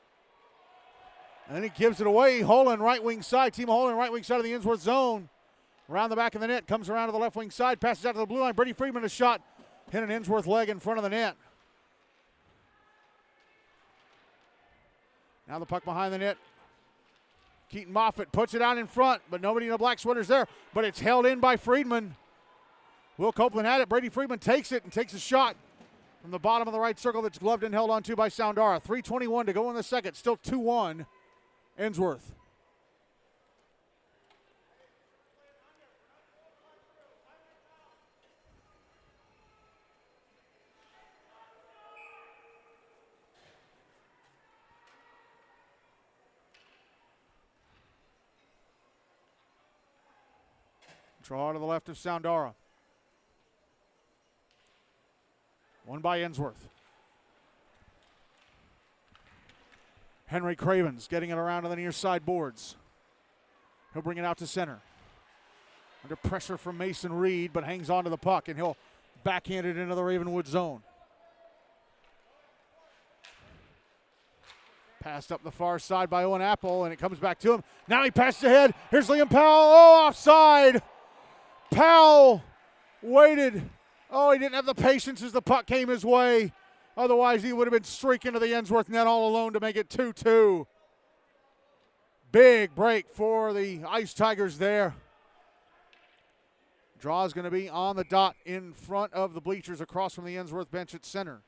And then he gives it away. Holland, right wing side. Team Holland, right wing side of the Ensworth zone. Around the back of the net, comes around to the left wing side, passes out to the blue line. Brady Friedman, a shot, hit an Ensworth leg in front of the net. Now the puck behind the net. Keaton Moffitt puts it out in front, but nobody in the black sweaters there. But it's held in by Friedman. Will Copeland had it. Brady Friedman takes it and takes a shot from the bottom of the right circle that's gloved and held onto by Soundara. 3:21 to go in the second. Still 2-1 Ensworth. Draw to the left of Soundara. One by Ensworth. Henry Cravens getting it around to the near side boards. He'll bring it out to center. Under pressure from Mason Reed, but hangs on to the puck, and he'll backhand it into the Ravenwood zone. Passed up the far side by Owen Apple, and it comes back to him. Now he passes ahead. Here's Liam Powell. Oh, offside. Powell waited. Oh, he didn't have the patience as the puck came his way. Otherwise, he would have been streaking to the Ensworth net all alone to make it 2-2. Big break for the Ice Tigers there. Draw is going to be on the dot in front of the bleachers across from the Ensworth bench at center.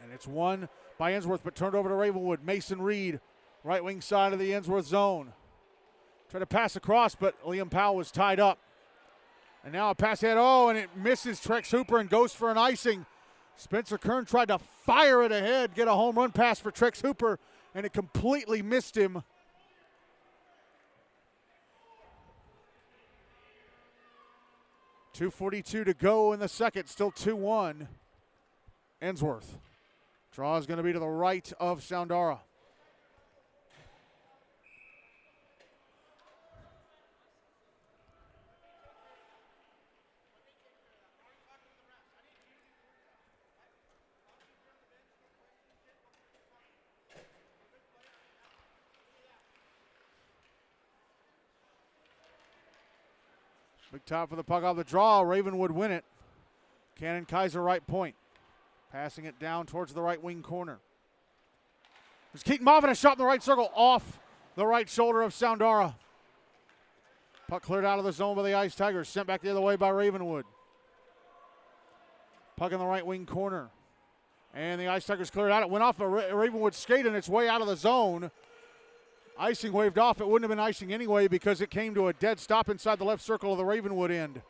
And it's won by Ensworth, but turned over to Ravenwood. Mason Reed, right wing side of the Ensworth zone. Tried to pass across, but Liam Powell was tied up. And now a pass ahead, and it misses Trex Hooper and goes for an icing. Spencer Kern tried to fire it ahead, get a home run pass for Trex Hooper, and it completely missed him. .242 to go in the second, still 2-1 Ensworth. Draw is going to be to the right of Soundara. Big top for the puck off the draw. Ravenwood win it. Cannon Kaiser right point. Passing it down towards the right wing corner. There's Keaton Moffitt, a shot in the right circle off the right shoulder of Soundara. Puck cleared out of the zone by the Ice Tigers. Sent back the other way by Ravenwood. Puck in the right wing corner. And the Ice Tigers cleared out. It went off a Ravenwood skate and its way out of the zone. Icing waved off. It wouldn't have been icing anyway because it came to a dead stop inside the left circle of the Ravenwood end.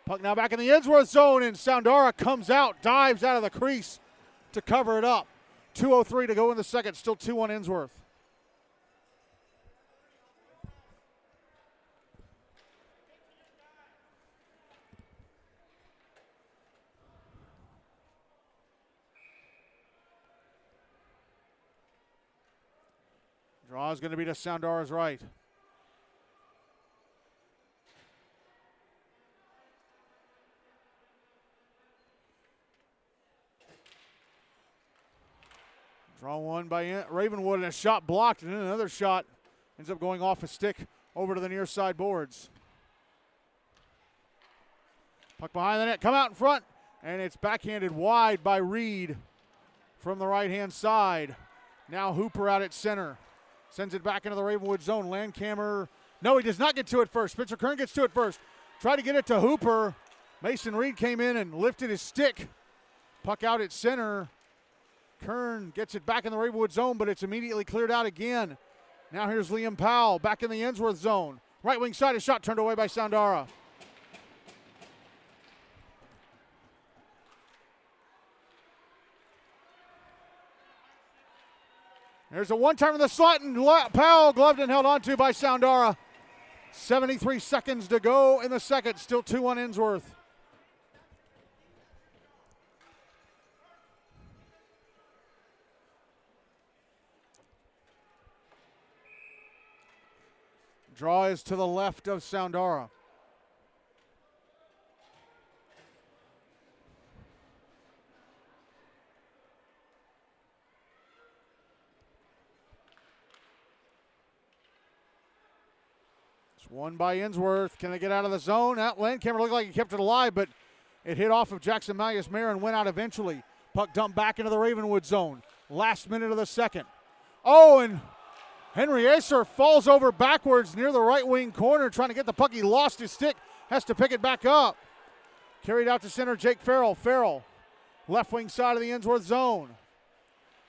Puck now back in the Ensworth zone, and Soundara comes out, dives out of the crease to cover it up. 2:03 to go in the second, still 2-1 Ensworth. Draw is going to be to Soundara's right. Draw one by Ravenwood, and a shot blocked, and then another shot ends up going off a stick over to the near side boards. Puck behind the net, come out in front, and it's backhanded wide by Reed from the right-hand side. Now Hooper out at center. Sends it back into the Ravenwood zone. Landcamer, no, he does not get to it first. Spencer Kern gets to it first. Try to get it to Hooper. Mason Reed came in and lifted his stick. Puck out at center. Kern gets it back in the Ravenwood zone, but it's immediately cleared out again. Now here's Liam Powell back in the Ensworth zone. Right wing side, a shot turned away by Soundara. There's a one-timer in the slot, and Powell gloved and held onto by Soundara. 73 seconds to go in the second. Still 2-1 Ensworth. Draw is to the left of Soundara. It's won by Ensworth. Can they get out of the zone? That Landcamer looked like he kept it alive, but it hit off of Jackson Malleus-Mayer and went out eventually. Puck dumped back into the Ravenwood zone. Last minute of the second. Oh, and Henry Acer falls over backwards near the right wing corner trying to get the puck. He lost his stick, has to pick it back up. Carried out to center, Jake Farrell. Farrell, left wing side of the Ensworth zone.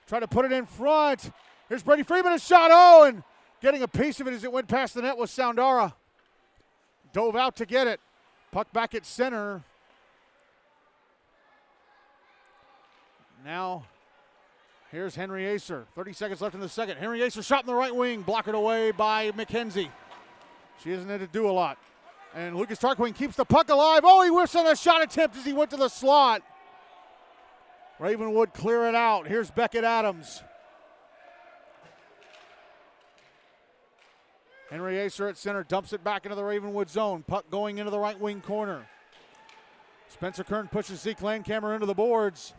Try to put it in front. Here's Brady Freeman, a shot. Oh, and getting a piece of it as it went past the net was Soundara. Dove out to get it. Puck back at center. Now here's Henry Acer. 30 seconds left in the second. Henry Acer shot in the right wing, blocked away by McKenzie. She isn't there to do a lot. And Lucas Tarquin keeps the puck alive. Oh, he whiffs on a shot attempt as he went to the slot. Ravenwood clear it out. Here's Beckett Adams. Henry Acer at center, dumps it back into the Ravenwood zone. Puck going into the right wing corner. Spencer Kern pushes Zeke Landcamer into the boards.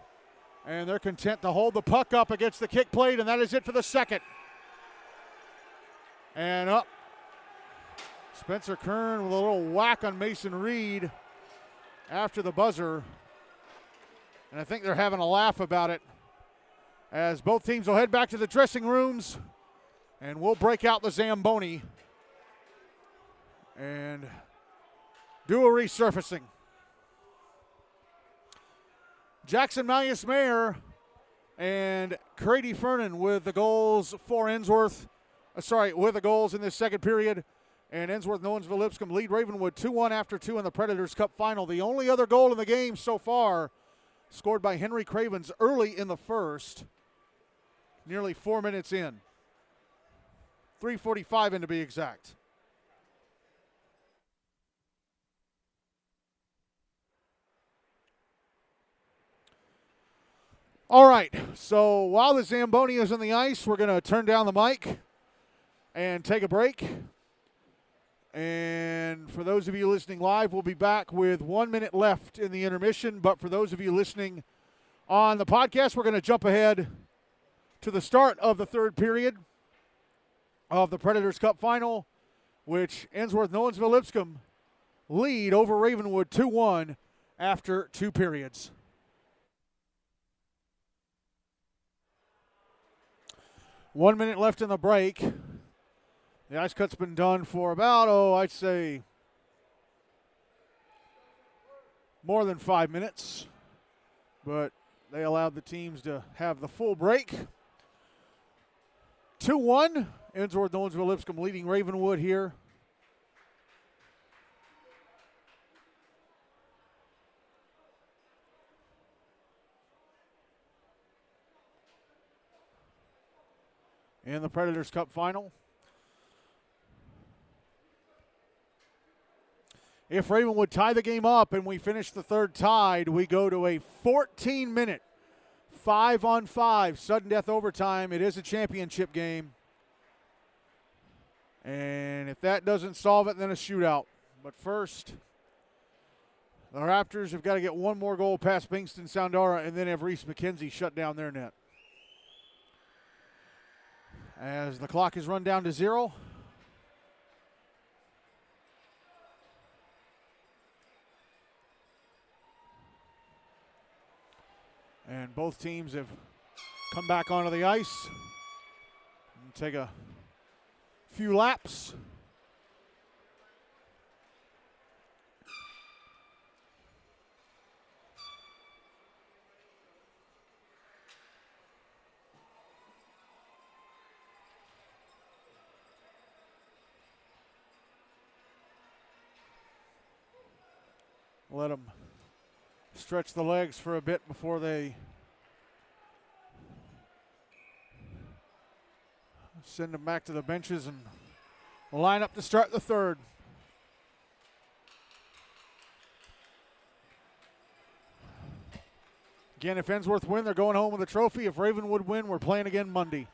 And they're content to hold the puck up against the kick plate, and that is it for the second. And up. Spencer Kern with a little whack on Mason Reed after the buzzer. And I think they're having a laugh about it as both teams will head back to the dressing rooms, and we'll break out the Zamboni and do a resurfacing. Jackson Malleus-Mayer and Grady Fernan with the goals for Ensworth. With the goals in this second period. And Ensworth-Nolensville-Lipscomb lead Ravenwood 2-1 after 2 in the Predators Cup final. The only other goal in the game so far scored by Henry Cravens early in the first. Nearly 4 minutes in. 3:45 in to be exact. All right, so while the Zamboni is on the ice, we're going to turn down the mic and take a break. And for those of you listening live, we'll be back with 1 minute left in the intermission. But for those of you listening on the podcast, we're going to jump ahead to the start of the third period of the Predators Cup final, which Ensworth-Nolensville-Lipscomb lead over Ravenwood 2-1 after 2 periods. 1 minute left in the break. The ice cut's been done for about, I'd say more than 5 minutes. But they allowed the teams to have the full break. 2-1, Ensworth-Nolensville-Lipscomb leading Ravenwood here. In the Predators Cup final. If Ravenwood tie the game up and we finish the third tied, we go to a 14-minute 5-on-5 sudden death overtime. It is a championship game. And if that doesn't solve it, then a shootout. But first, the Raptors have got to get one more goal past Bingston Soundara and then have Reese McKenzie shut down their net. As the clock is run down to 0. And both teams have come back onto the ice and take a few laps. Let them stretch the legs for a bit before they send them back to the benches and line up to start the third. Again, if Ensworth win, they're going home with a trophy. If Ravenwood win, we're playing again Monday.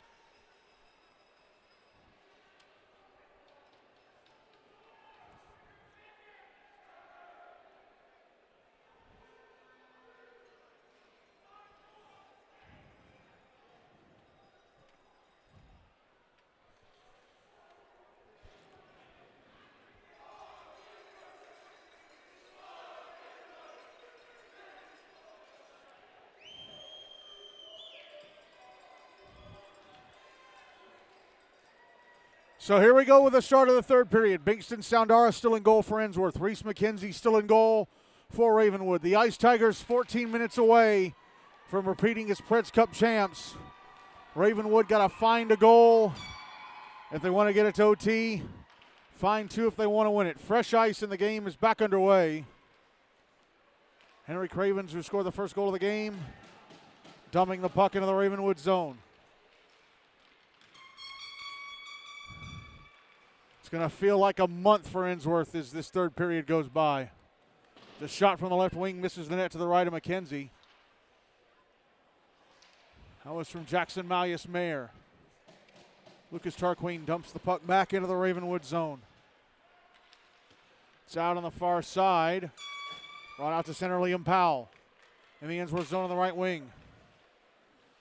So here we go with the start of the third period. Bingston Soundara still in goal for Ensworth. Reese McKenzie still in goal for Ravenwood. The Ice Tigers 14 minutes away from repeating as Preds Cup champs. Ravenwood got to find a goal if they want to get it to OT. Find 2 if they want to win it. Fresh ice in the game is back underway. Henry Cravens, who scored the first goal of the game, dumping the puck into the Ravenwood zone. It's going to feel like a month for Ensworth as this third period goes by. The shot from the left wing misses the net to the right of McKenzie. That was from Jackson Malleus-Mayer. Lucas Tarquin dumps the puck back into the Ravenwood zone. It's out on the far side. Brought out to center, Liam Powell. In the Ensworth zone on the right wing.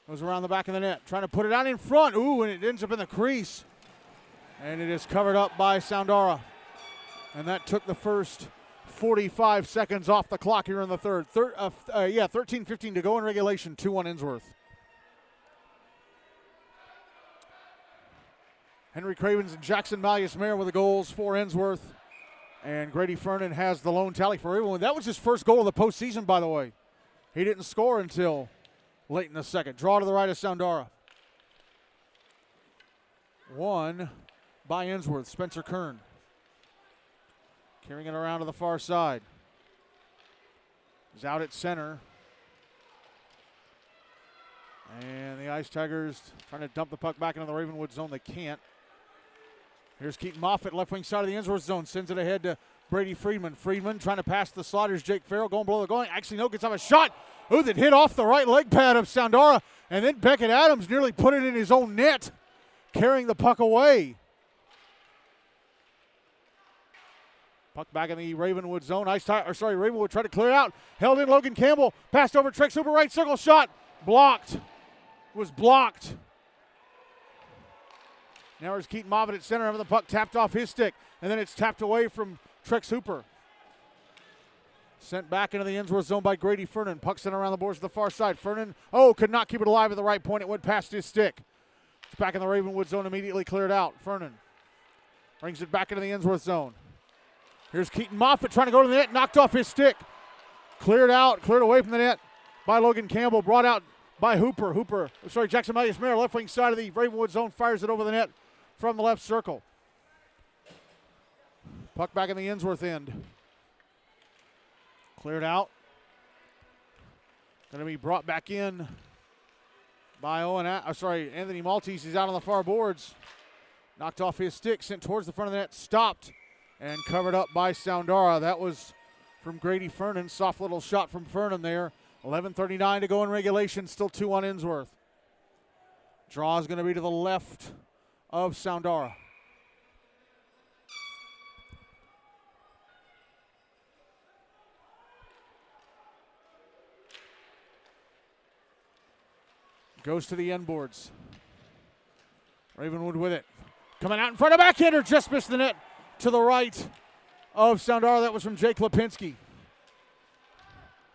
Goes around the back of the net. Trying to put it out in front. Ooh, and it ends up in the crease. And it is covered up by Soundara. And that took the first 45 seconds off the clock here in the third. 13:15 to go in regulation, 2-1 Ensworth. Henry Cravens and Jackson Malleus-Mayer with the goals for Ensworth. And Grady Fernan has the lone tally for everyone. That was his first goal of the postseason, by the way. He didn't score until late in the second. Draw to the right of Soundara. One by Ensworth, Spencer Kern. Carrying it around to the far side. He's out at center. And the Ice Tigers trying to dump the puck back into the Ravenwood zone. They can't. Here's Keaton Moffitt, left wing side of the Ensworth zone. Sends it ahead to Brady Friedman. Friedman trying to pass the sliders. Jake Farrell going below the goal. Actually, no, gets off a shot. Ooh, that hit off the right leg pad of Soundara. And then Beckett Adams nearly put it in his own net, carrying the puck away. Puck back in the Ravenwood zone. Ravenwood tried to clear it out. Held in Logan Campbell. Passed over Trex Hooper, right circle shot. Blocked. Was blocked. Now there's Keaton Moffitt at center, having the puck tapped off his stick. And then it's tapped away from Trex Hooper. Sent back into the Ensworth zone by Grady Fernan. Puck sent around the boards to the far side. Fernan, could not keep it alive at the right point. It went past his stick. It's back in the Ravenwood zone, immediately cleared out. Fernan brings it back into the Ensworth zone. Here's Keaton Moffitt trying to go to the net, knocked off his stick. Cleared away from the net by Logan Campbell, brought out by Jackson Malleus-Mayer, left wing side of the Ravenwood zone, fires it over the net from the left circle. Puck back in the Ensworth end. Cleared out. Going to be brought back in by Anthony Maltese. He's out on the far boards. Knocked off his stick, sent towards the front of the net, stopped, and covered up by Soundara. That was from Grady Fernan. Soft little shot from Fernan there. 11:39 to go in regulation. Still 2-1 Ensworth. Draw is going to be to the left of Soundara. Goes to the end boards. Ravenwood with it. Coming out in front of backhander, just missed the net to the right of Soundara. That was from Jake Lipinski.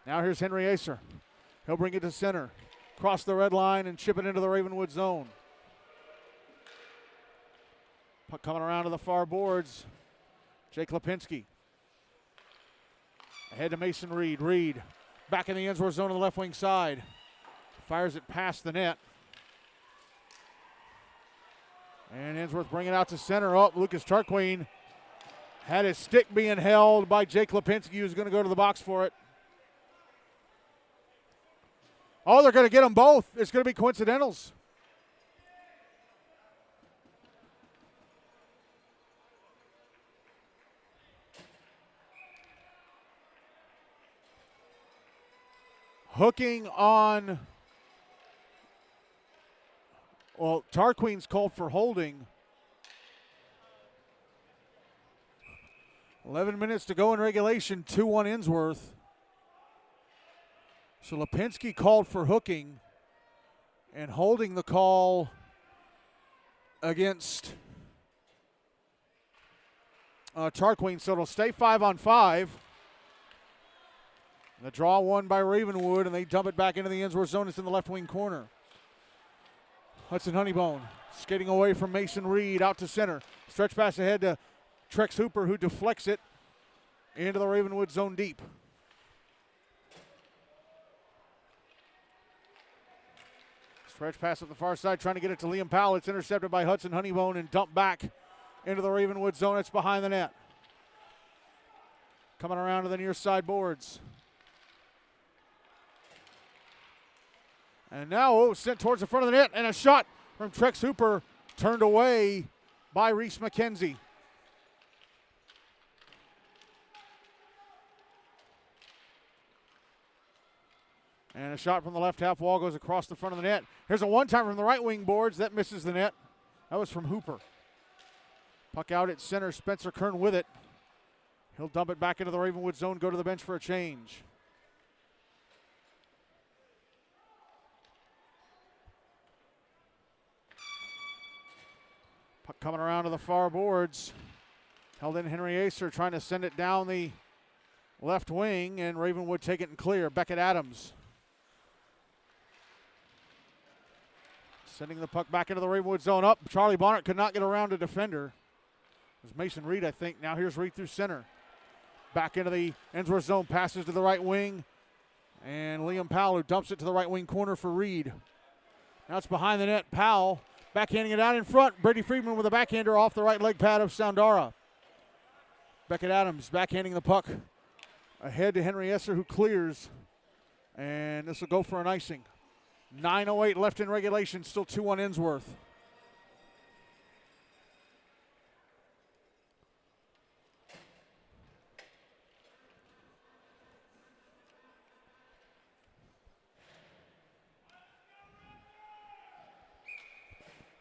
Now here's Henry Acer. He'll bring it to center. Cross the red line and chip it into the Ravenwood zone. Puck coming around to the far boards. Jake Lipinski. Ahead to Mason Reed. Reed back in the Ensworth zone on the left wing side. Fires it past the net. And Ensworth bring it out to center. Oh, Lucas Tarquin had his stick being held by Jake Lipinski, who's going to go to the box for it. Oh, they're going to get them both. It's going to be coincidentals. Hooking on, well, Tarquin's called for holding. 11 minutes to go in regulation, 2-1 Ensworth. So Lipinski called for hooking, and holding the call against Tarquin. So it'll stay 5-on-5. The draw won by Ravenwood, and they dump it back into the Ensworth zone. It's in the left wing corner. Hudson Honeybone skating away from Mason Reed out to center. Stretch pass ahead to Trex Hooper, who deflects it into the Ravenwood zone deep. Stretch pass at the far side, trying to get it to Liam Powell. It's intercepted by Hudson Honeybone and dumped back into the Ravenwood zone. It's behind the net. Coming around to the near side boards. And now sent towards the front of the net, and a shot from Trex Hooper turned away by Reese McKenzie. And a shot from the left half wall goes across the front of the net. Here's a one-timer from the right wing boards. That misses the net. That was from Hooper. Puck out at center. Spencer Kern with it. He'll dump it back into the Ravenwood zone, go to the bench for a change. Puck coming around to the far boards. Held in Henry Acer, trying to send it down the left wing, and Ravenwood take it and clear. Beckett Adams sending the puck back into the Ravenwood zone. Up. Charlie Bonnet could not get around a defender. It was Mason Reed, I think. Now here's Reed through center. Back into the Ensworth zone, passes to the right wing. And Liam Powell, who dumps it to the right wing corner for Reed. Now it's behind the net. Powell backhanding it out in front. Brady Friedman with a backhander off the right leg pad of Soundara. Beckett Adams backhanding the puck ahead to Henry Esser, who clears. And this will go for an icing. 9:08 left in regulation, still 2-1 Ensworth.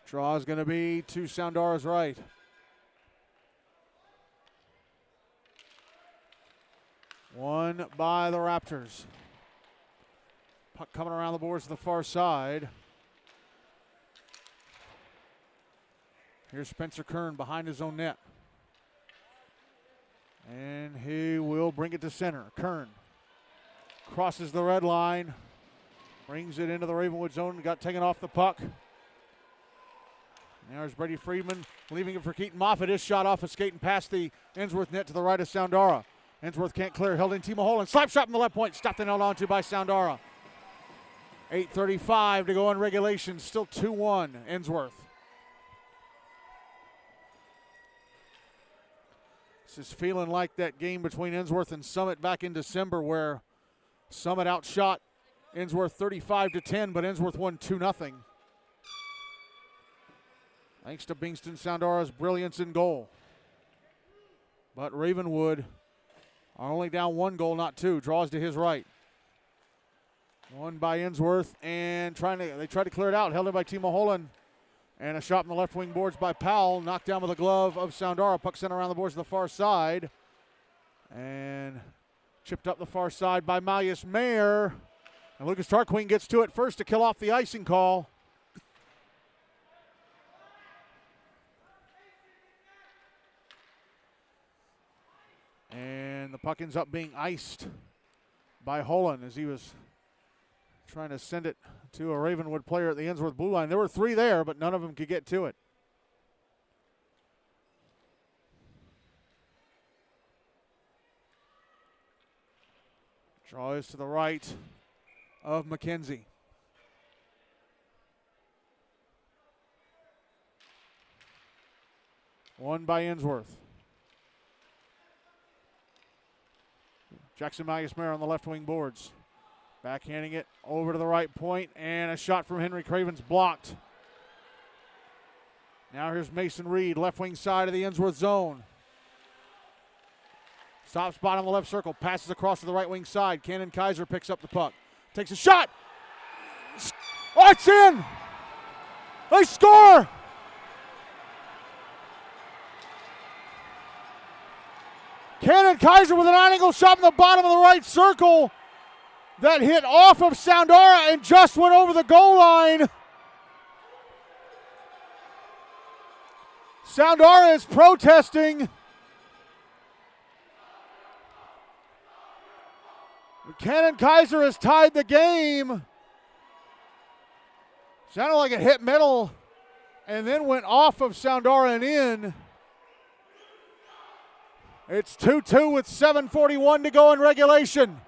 Draw is going to be to Soundara's right. Won by the Raptors. Puck coming around the boards to the far side. Here's Spencer Kern behind his own net. And he will bring it to center. Kern crosses the red line. Brings it into the Ravenwood zone. Got taken off the puck. Now there's Brady Friedman leaving it for Keaton Moffitt. His shot off a skate and past the Ensworth net to the right of Soundara. Ensworth can't clear. Held in Timo Holland. Slap shot from the left point. Stopped and held on to by Soundara. 8:35 to go in regulation. Still 2-1 Ensworth. This is feeling like that game between Ensworth and Summit back in December, where Summit outshot Ensworth 35-10, but Ensworth won 2-0. Thanks to Bingston Soundara's brilliance in goal. But Ravenwood are only down 1 goal, not 2. Draws to his right. Won by Ensworth, and they tried to clear it out. Held in by Timo Holland. And a shot from the left wing boards by Powell. Knocked down with a glove of Soundara. Puck sent around the boards to the far side. And chipped up the far side by Malleus Mayer. And Lucas Tarquin gets to it first to kill off the icing call. And the puck ends up being iced by Holland as he was trying to send it to a Ravenwood player at the Ensworth blue line. There were 3 there, but none of them could get to it. Draw is to the right of McKenzie. Won by Ensworth. Jackson Mayer on the left wing boards. Backhanding it over to the right point, and a shot from Henry Craven's blocked. Now here's Mason Reed, left wing side of the Ensworth zone. Stop spot on the left circle, passes across to the right wing side. Cannon Kaiser picks up the puck. Takes a shot. Oh, it's in! They score! Cannon Kaiser with an on-angle shot in the bottom of the right circle. That hit off of Soundara and just went over the goal line. Soundara is protesting. Cannon Kaiser has tied the game. Sounded like it hit metal and then went off of Soundara and in. It's 2-2 with 7:41 to go in regulation.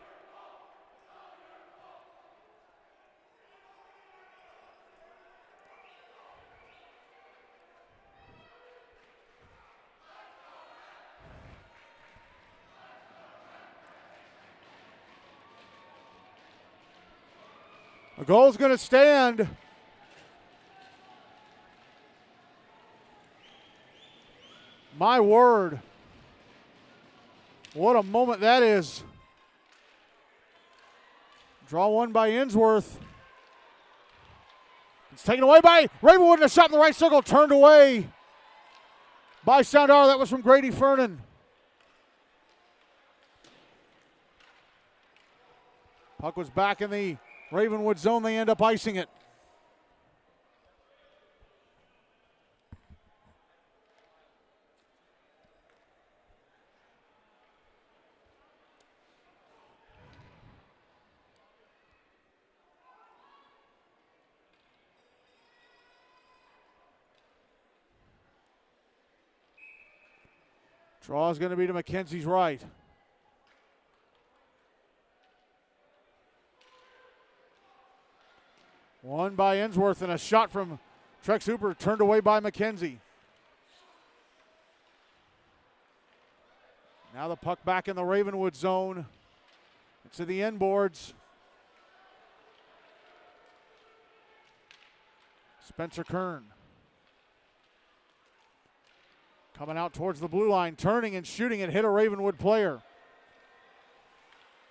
The goal's going to stand. My word. What a moment that is. Draw one by Ensworth. It's taken away by Ravenwood, and a shot in the right circle, turned away by Soundara. That was from Grady Fernan. Puck was back in the Ravenwood zone. They end up icing it. Draw is going to be to McKenzie's right. One by Ensworth, and a shot from Trex Hooper turned away by McKenzie. Now the puck back in the Ravenwood zone. It's to the end boards. Spencer Kern. Coming out towards the blue line, turning and shooting and hit a Ravenwood player.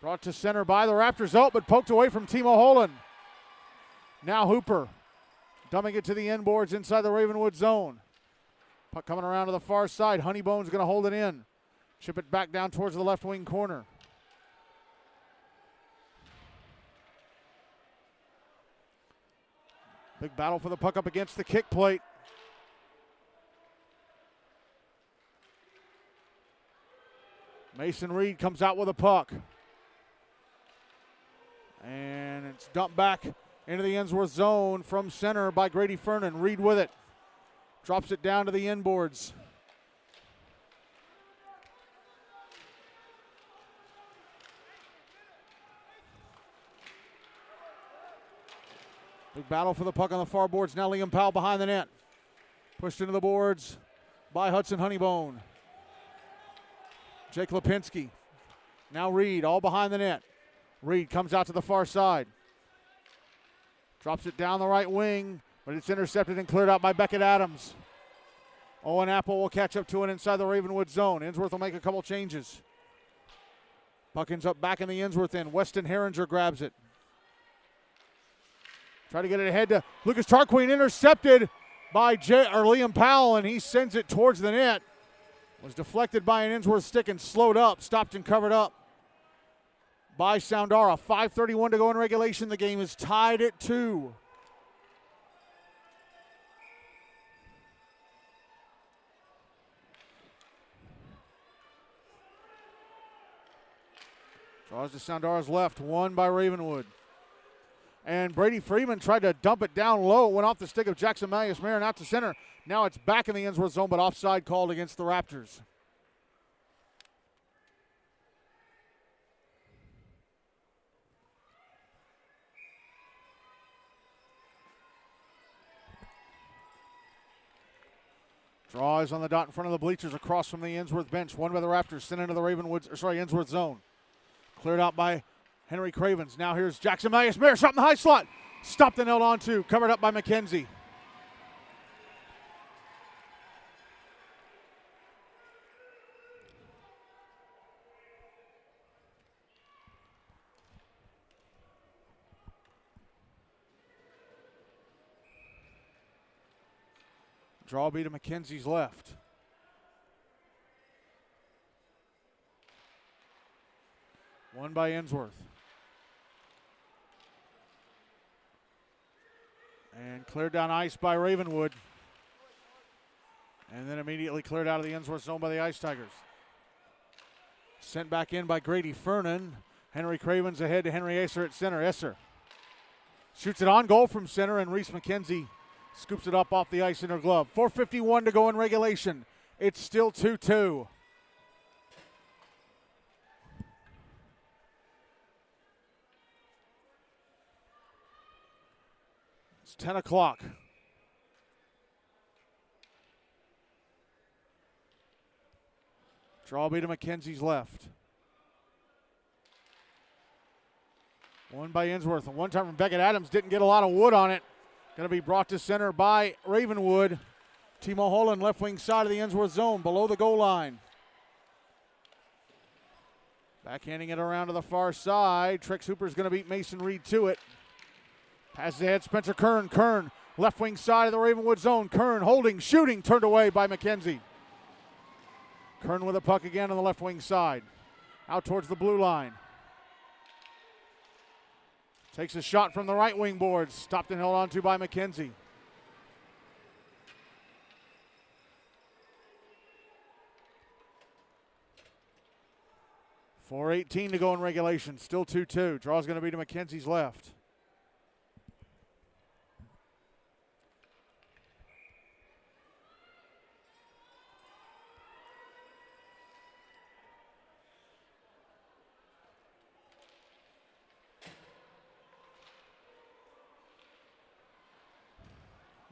Brought to center by the Raptors. Oh, but poked away from Timo Holland. Now Hooper dumping it to the end boards inside the Ravenwood zone. Puck coming around to the far side. Honeybone's going to hold it in. Chip it back down towards the left wing corner. Big battle for the puck up against the kick plate. Mason Reed comes out with a puck. And it's dumped back into the Ensworth zone from center by Grady Fernan. Reed with it. Drops it down to the end boards. Big battle for the puck on the far boards. Now Liam Powell behind the net. Pushed into the boards by Hudson Honeybone. Jake Lipinski. Now Reed, all behind the net. Reed comes out to the far side. Drops it down the right wing, but it's intercepted and cleared out by Beckett Adams. Owen Apple will catch up to it inside the Ravenwood zone. Ensworth will make a couple changes. Puck ends up back in the Ensworth end. Weston Herringer grabs it. Try to get it ahead to Lucas Tarquin, intercepted by Liam Powell, and he sends it towards the net. Was deflected by an Ensworth stick and slowed up, stopped and covered up by Soundara. 5:31 to go in regulation. The game is tied at 2. Draws to Soundara's left. One by Ravenwood. And Brady Freeman tried to dump it down low. It went off the stick of Jackson Malleus-Marin out to center. Now it's back in the Ensworth zone, but offside called against the Raptors. Draw is on the dot in front of the bleachers across from the Ensworth bench. One by the Raptors, sent into the Ensworth zone. Cleared out by Henry Cravens. Now here's Jackson Malleus-Marin, shot in the high slot. Stopped and held on to, covered up by McKenzie. Draw be to McKenzie's left. One by Ensworth. And cleared down ice by Ravenwood. And then immediately cleared out of the Ensworth zone by the Ice Tigers. Sent back in by Grady Fernan. Henry Cravens ahead to Henry Esser at center. Esser shoots it on goal from center, and Reese McKenzie scoops it up off the ice in her glove. 4:51 to go in regulation. It's still 2-2. It's 10 o'clock. Draw be to McKenzie's left. One by Ensworth. And one time from Beckett Adams. Didn't get a lot of wood on it. Going to be brought to center by Ravenwood. Timo Holland, left wing side of the Ensworth zone, below the goal line. Backhanding it around to the far side. Trex Hooper's going to beat Mason Reed to it. Passes ahead, Spencer Kern. Kern, left wing side of the Ravenwood zone. Kern holding, shooting, turned away by McKenzie. Kern with a puck again on the left wing side. Out towards the blue line. Takes a shot from the right wing boards. Stopped and held on to by McKenzie. .4:18 to go in regulation. Still 2-2. Draw's going to be to McKenzie's left.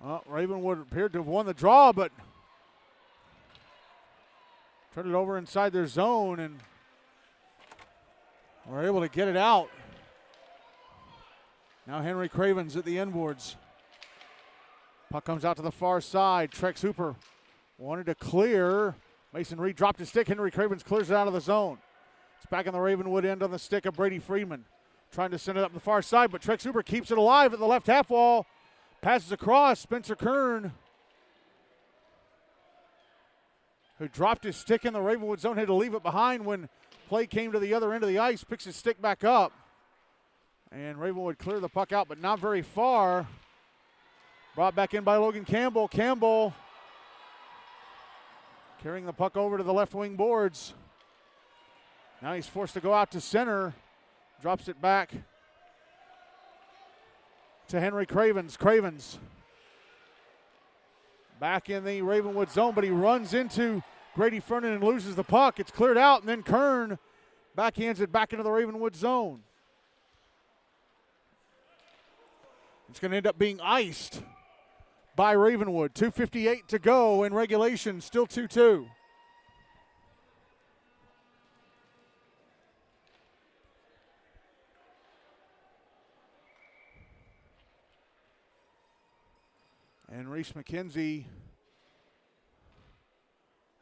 Well, Ravenwood appeared to have won the draw, but turned it over inside their zone and were able to get it out. Now Henry Cravens at the end boards. Puck comes out to the far side. Trex Hooper wanted to clear. Mason Reed dropped his stick. Henry Cravens clears it out of the zone. It's back on the Ravenwood end on the stick of Brady Freeman. Trying to send it up the far side, but Trex Hooper keeps it alive at the left half wall. Passes across. Spencer Kern, who dropped his stick in the Ravenwood zone, had to leave it behind when play came to the other end of the ice. Picks his stick back up. And Ravenwood cleared the puck out, but not very far. Brought back in by Logan Campbell. Campbell carrying the puck over to the left wing boards. Now he's forced to go out to center. Drops it back to Henry Cravens. Cravens back in the Ravenwood zone, but he runs into Grady Fernan and loses the puck. It's cleared out, and then Kern backhands it back into the Ravenwood zone. It's going to end up being iced by Ravenwood. 2:58 to go in regulation, still 2-2. And Reese McKenzie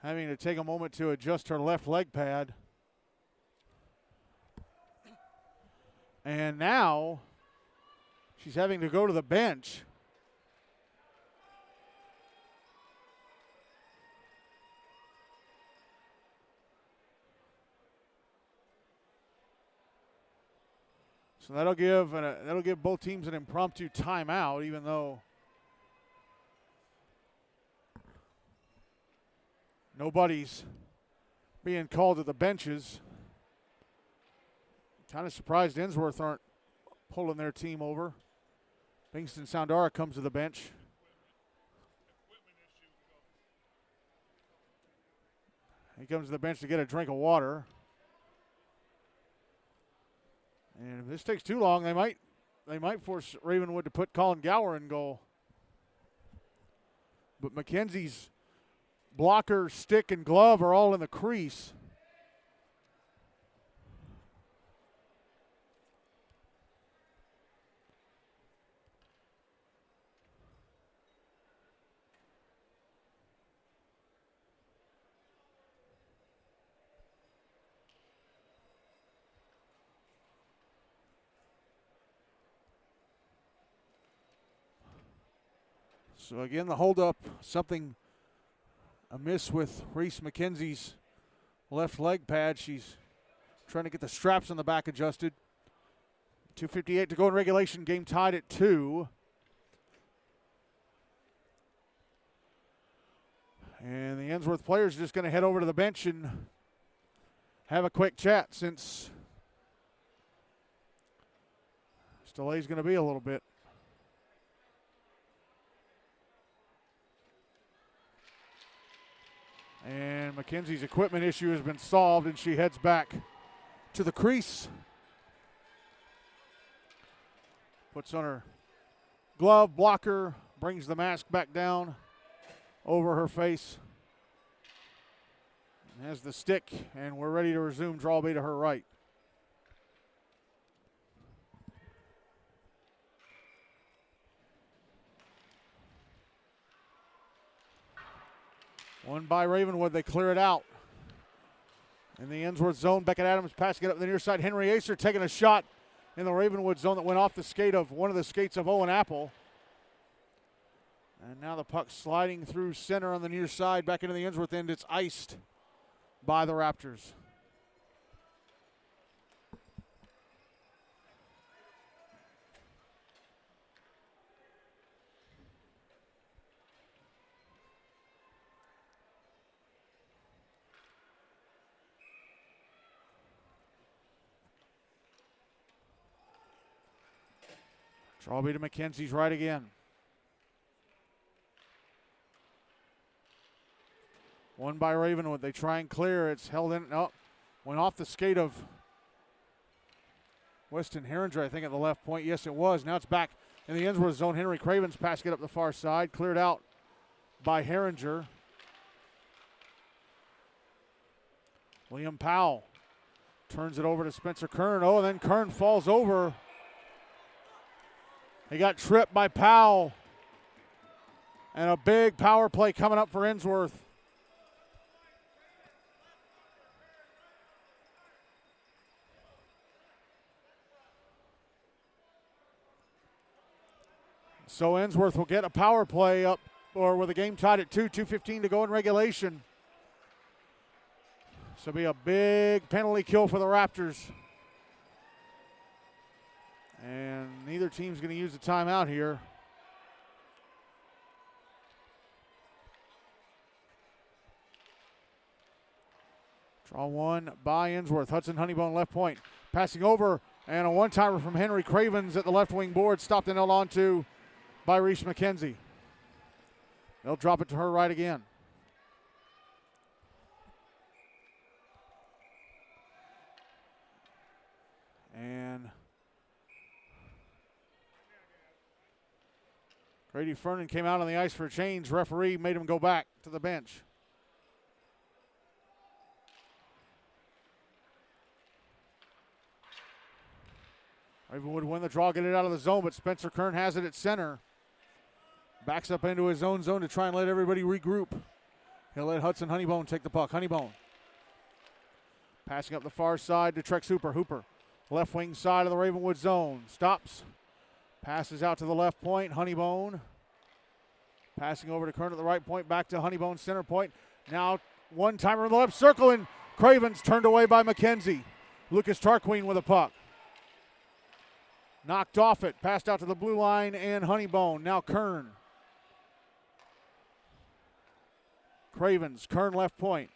having to take a moment to adjust her left leg pad. And now she's having to go to the bench. So that'll give both teams an impromptu timeout, even though nobody's being called to the benches. Kind of surprised Ensworth aren't pulling their team over. Bingston Soundara comes to the bench. He comes to the bench to get a drink of water. And if this takes too long, they might force Ravenwood to put Colin Gower in goal. But McKenzie's blocker, stick, and glove are all in the crease. So again, the holdup, something amiss with Reese McKenzie's left leg pad. She's trying to get the straps on the back adjusted. 2:58 to go in regulation. Game tied at 2. And the Ensworth players are just going to head over to the bench and have a quick chat, since this delay is going to be a little bit. And McKenzie's equipment issue has been solved, and she heads back to the crease. Puts on her glove, blocker, brings the mask back down over her face. Has the stick, and we're ready to resume draw B to her right. One by Ravenwood, they clear it out. In the Ensworth zone, Beckett Adams passing it up the near side. Henry Acer taking a shot in the Ravenwood zone that went off the skate of one of the skates of Owen Apple. And now the puck sliding through center on the near side back into the Ensworth end. It's iced by the Raptors. Draw B to McKenzie's right again. One by Ravenwood. They try and clear. It's held in. Oh, went off the skate of Weston Herringer, I think, at the left point. Yes, it was. Now it's back in the Ensworth zone. Henry Cravens passing it up the far side. Cleared out by Herringer. Liam Powell turns it over to Spencer Kern. Oh, and then Kern falls over. He got tripped by Powell. And a big power play coming up for Ensworth. So Ensworth will get a power play up, or with the game tied at 2, 2:15 to go in regulation. So it'll be a big penalty kill for the Raptors. And neither team's going to use the timeout here. Draw one by Ensworth. Hudson Honeybone left point. Passing over, and a one-timer from Henry Cravens at the left wing board. Stopped and held on to by Reese McKenzie. They'll drop it to her right again. And Grady Fernan came out on the ice for a change. Referee made him go back to the bench. Ravenwood win the draw, get it out of the zone, but Spencer Kern has it at center. Backs up into his own zone to try and let everybody regroup. He'll let Hudson Honeybone take the puck. Honeybone passing up the far side to Trex Hooper. Hooper, left wing side of the Ravenwood zone. Stops. Passes out to the left point. Honeybone passing over to Kern at the right point. Back to Honeybone center point. Now one-timer in the left circle, and Cravens turned away by McKenzie. Lucas Tarquin with a puck. Knocked off it, passed out to the blue line, and Honeybone. Now Kern. Cravens, Kern left point.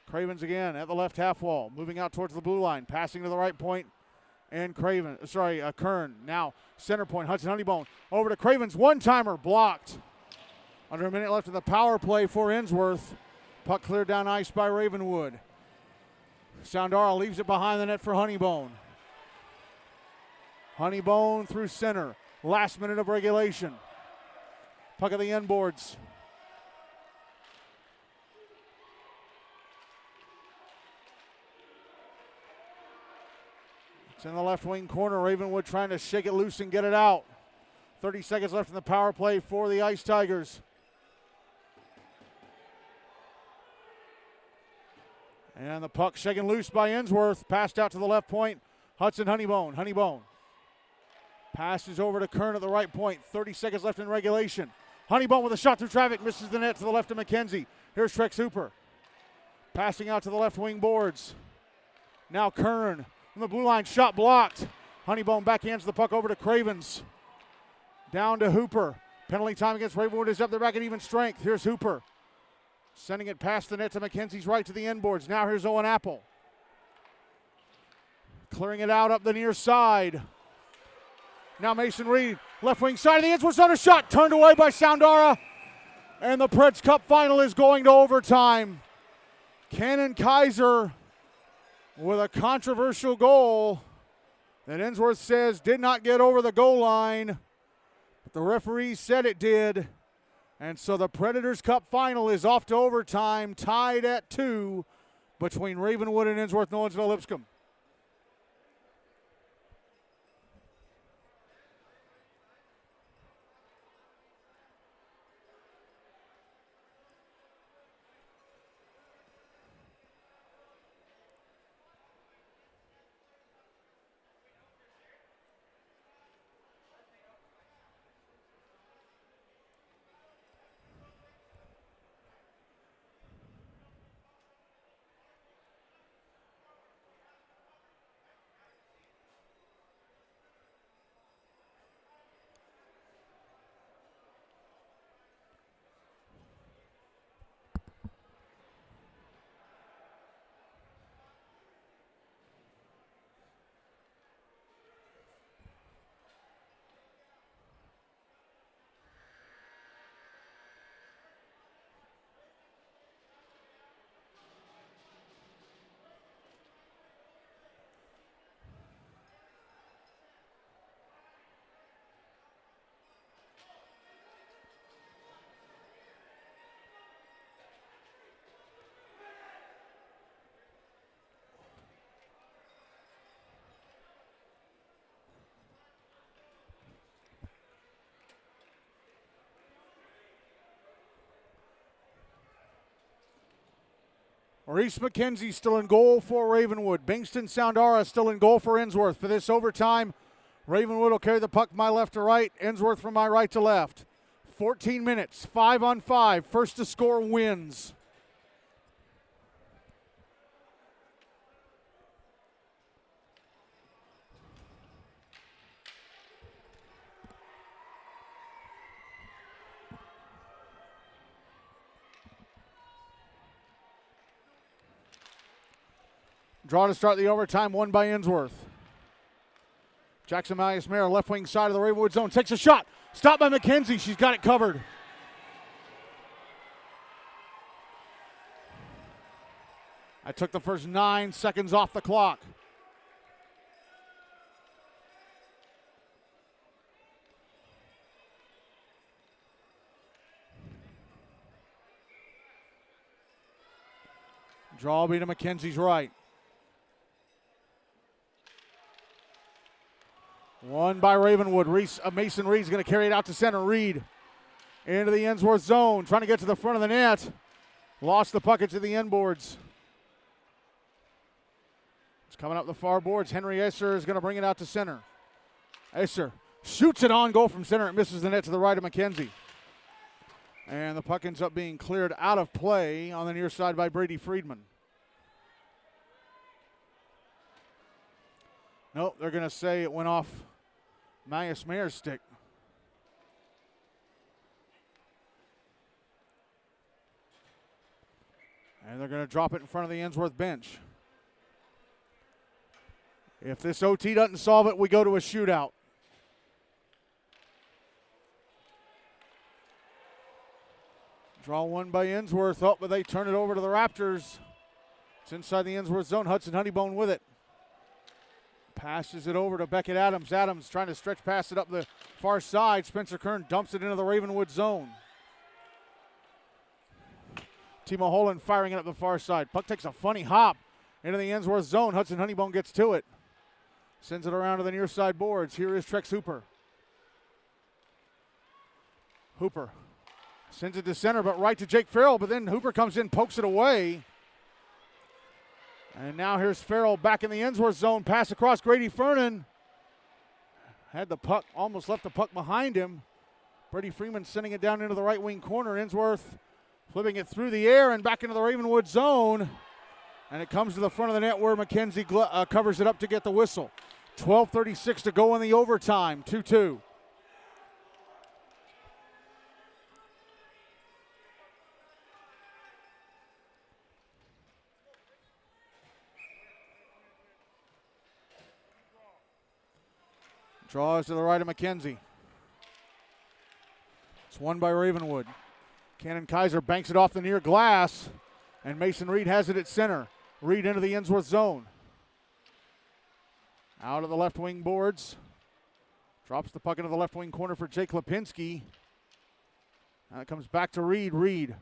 Cravens again at the left half wall, moving out towards the blue line, passing to the right point, and Kern. Now center point, Hudson Honeybone over to Cravens, one-timer blocked. Under a minute left in the power play for Ensworth. Puck cleared down ice by Ravenwood. Soundara leaves it behind the net for Honeybone. Honeybone through center, last minute of regulation. Puck at the end boards. It's in the left wing corner. Ravenwood trying to shake it loose and get it out. 30 seconds left in the power play for the Ice Tigers. And the puck shaken loose by Ensworth. Passed out to the left point. Hudson Honeybone. Honeybone passes over to Kern at the right point. 30 seconds left in regulation. Honeybone with a shot through traffic. Misses the net to the left of McKenzie. Here's Trex Hooper. Passing out to the left wing boards. Now Kern from the blue line. Shot blocked. Honeybone backhands the puck over to Cravens. Down to Hooper. Penalty time against Ravenwood is up. They're back at even strength. Here's Hooper. Sending it past the net to McKenzie's right to the end boards. Now here's Owen Apple. Clearing it out up the near side. Now Mason Reed, left wing side of the Ensworth zone, a shot turned away by Soundara. And the Preds Cup final is going to overtime. Cannon Kaiser with a controversial goal that Ensworth says did not get over the goal line. But the referee said it did. And so the Predators Cup final is off to overtime, tied at 2 between Ravenwood and Ensworth-Nolensville-Lipscomb. Reese McKenzie still in goal for Ravenwood. Bingston Soundara still in goal for Ensworth. For this overtime, Ravenwood will carry the puck from my left to right, Ensworth from my right to left. 14 minutes, 5-on-5. First to score wins. Draw to start the overtime, won by Ensworth. Jackson Malleus-Mayer, left wing side of the Ravenwood zone, takes a shot. Stopped by McKenzie. She's got it covered. I took the first 9 seconds off the clock. Draw will be to McKenzie's right. Won by Ravenwood. Mason Reed's going to carry it out to center. Reed into the Ensworth zone, trying to get to the front of the net. Lost the puck to the end boards. It's coming up the far boards. Henry Esser is going to bring it out to center. Esser shoots it on goal from center. It misses the net to the right of McKenzie. And the puck ends up being cleared out of play on the near side by Brady Friedman. Nope, they're going to say it went off Marius Mayer's stick. And they're going to drop it in front of the Ensworth bench. If this OT doesn't solve it, we go to a shootout. Draw one by Ensworth. Oh, but they turn it over to the Raptors. It's inside the Ensworth zone. Hudson Honeybone with it. Passes it over to Beckett Adams. Adams trying to stretch past it up the far side. Spencer Kern dumps it into the Ravenwood zone. Timo Holland firing it up the far side. Puck takes a funny hop into the Ensworth zone. Hudson Honeybone gets to it. Sends it around to the near side boards. Here is Trex Hooper. Hooper sends it to center, but right to Jake Farrell. But then Hooper comes in, pokes it away. And now here's Farrell back in the Ensworth zone. Pass across Grady Fernan. Had the puck, almost left the puck behind him. Brady Freeman sending it down into the right wing corner. Ensworth flipping it through the air and back into the Ravenwood zone. And it comes to the front of the net where McKenzie covers it up to get the whistle. 12:36 to go in the overtime. 2-2. Draws to the right of McKenzie. It's won by Ravenwood. Cannon Kaiser banks it off the near glass, and Mason Reed has it at center. Reed into the Ensworth zone. Out of the left wing boards. Drops the puck into the left wing corner for Jake Lipinski. Now it comes back to Reed. Reed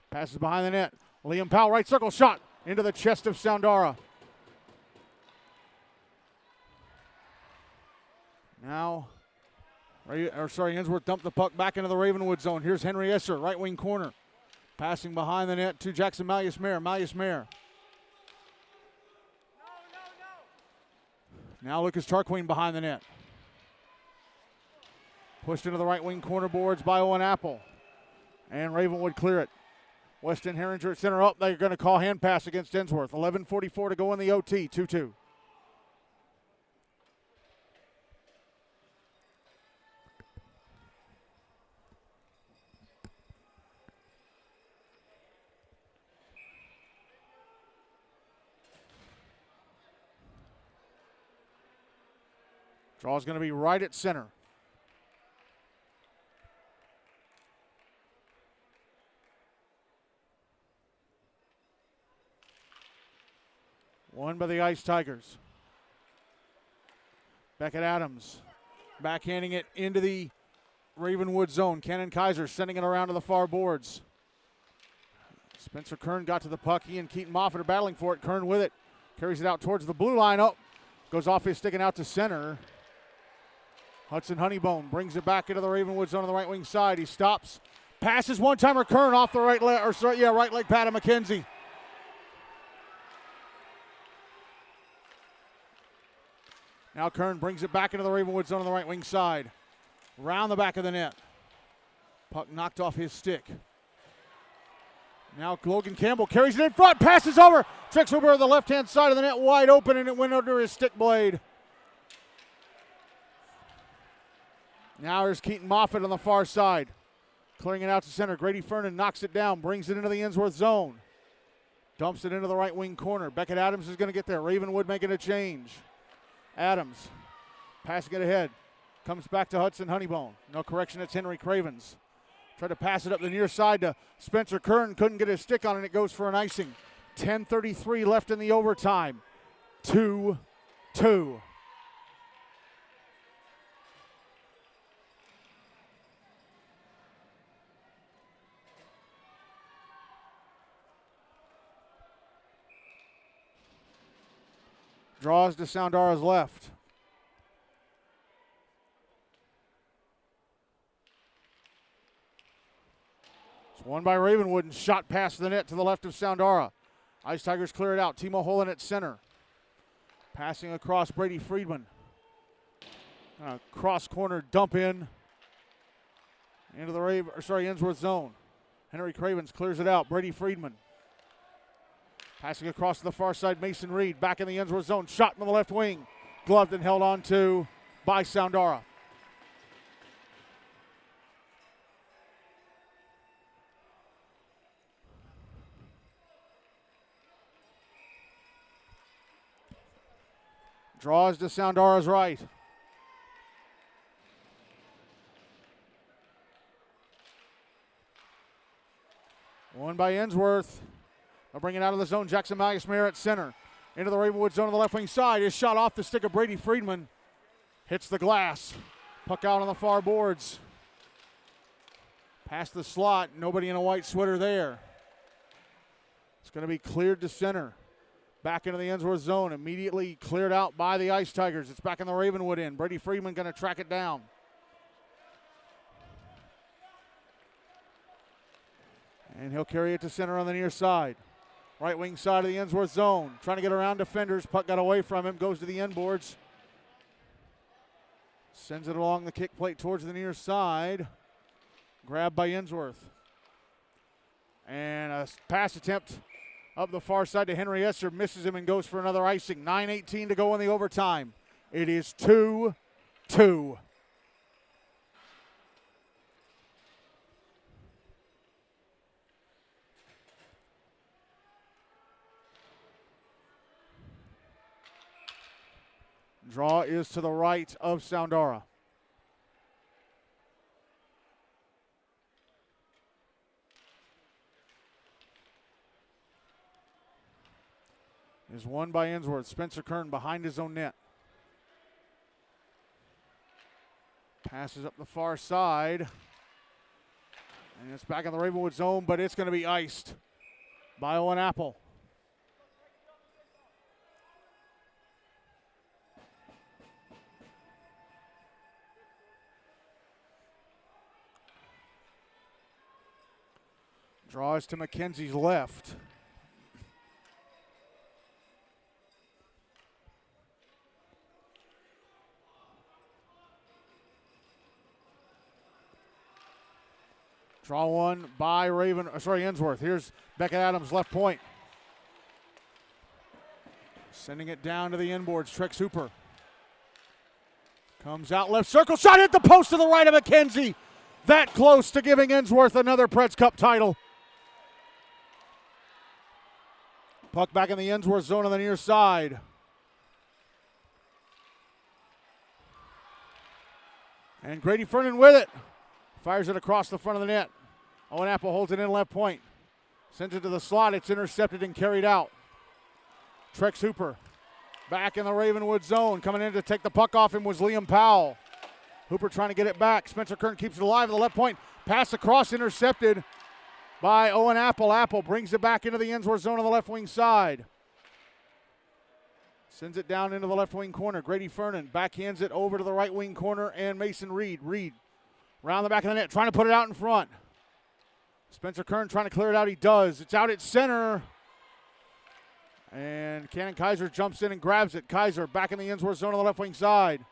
passes behind the net. Liam Powell, right circle shot into the chest of Soundara. Now, Ensworth dumped the puck back into the Ravenwood zone. Here's Henry Esser, right wing corner. Passing behind the net to Jackson Malleus-Mayer. Malleus-Mayer. Now Lucas Tarquin behind the net. Pushed into the right wing corner boards by Owen Apple. And Ravenwood clear it. Weston Herringer at center up. They're going to call hand pass against Ensworth. 11:44 to go in the OT. 2-2. Draw's going to be right at center. Won by the Ice Tigers. Beckett Adams backhanding it into the Ravenwood zone. Cannon Kaiser sending it around to the far boards. Spencer Kern got to the puck. He and Keaton Moffitt are battling for it. Kern with it. Carries it out towards the blue line. Oh, goes off his stick and out to center. Hudson Honeybone brings it back into the Ravenwood zone on the right wing side. He stops. Passes one-timer Kern off the right leg, right leg pad of McKenzie. Now Kern brings it back into the Ravenwood zone on the right wing side. Round the back of the net. Puck knocked off his stick. Now Logan Campbell carries it in front, passes over. Trex Hooper on the left-hand side of the net, wide open, and it went under his stick blade. Now there's Keaton Moffitt on the far side. Clearing it out to center. Grady Fernan knocks it down, brings it into the Ensworth zone. Dumps it into the right wing corner. Beckett Adams is going to get there. Ravenwood making a change. Adams passing it ahead. Comes back to Hudson Honeybone. No correction, it's Henry Cravens. Tried to pass it up the near side to Spencer Kern. Couldn't get his stick on it. It goes for an icing. 10:33 left in the overtime. 2-2. Draws to Soundara's left. It's won by Ravenwood and shot past the net to the left of Soundara. Ice Tigers clear it out. Timo Holland at center. Passing across Brady Friedman. Cross corner dump in into the Ensworth zone. Henry Cravens clears it out. Brady Friedman. Passing across to the far side, Mason Reed back in the Ensworth zone. Shot from the left wing. Gloved and held on to by Soundara. Draws to Soundara's right. Won by Ensworth. They'll bring it out of the zone. Jackson Malleus-Mayer at center. Into the Ravenwood zone on the left wing side. His shot off the stick of Brady Friedman. Hits the glass. Puck out on the far boards. Past the slot. Nobody in a white sweater there. It's going to be cleared to center. Back into the Ensworth zone. Immediately cleared out by the Ice Tigers. It's back in the Ravenwood end. Brady Friedman going to track it down. And he'll carry it to center on the near side. Right wing side of the Ensworth zone. Trying to get around defenders. Puck got away from him. Goes to the end boards. Sends it along the kick plate towards the near side. Grabbed by Ensworth. And a pass attempt up the far side to Henry Esser. Misses him and goes for another icing. 9:18 to go in the overtime. It is 2-2. Draw is to the right of Soundara. Is won by Ensworth. Spencer Kern behind his own net. Passes up the far side. And it's back in the Ravenwood zone, but it's going to be iced by Owen Apple. Draws to McKenzie's left. Draw one by Ensworth. Here's Beckett Adams, left point. Sending it down to the inboards. Trex Hooper. Comes out left circle. Shot hit the post to the right of McKenzie. That close to giving Ensworth another Preds Cup title. Puck back in the Ensworth zone on the near side. And Grady Fernan with it. Fires it across the front of the net. Owen Apple holds it in left point. Sends it to the slot. It's intercepted and carried out. Trex Hooper back in the Ravenwood zone. Coming in to take the puck off him was Liam Powell. Hooper trying to get it back. Spencer Kern keeps it alive at the left point. Pass across, intercepted by Owen Apple. Apple brings it back into the Ensworth zone on the left wing side. Sends it down into the left wing corner. Grady Fernan backhands it over to the right wing corner and Mason Reed. Reed around the back of the net, trying to put it out in front. Spencer Kern trying to clear it out. He does. It's out at center. And Cannon Kaiser jumps in and grabs it. Kaiser back in the Ensworth zone on the left wing side.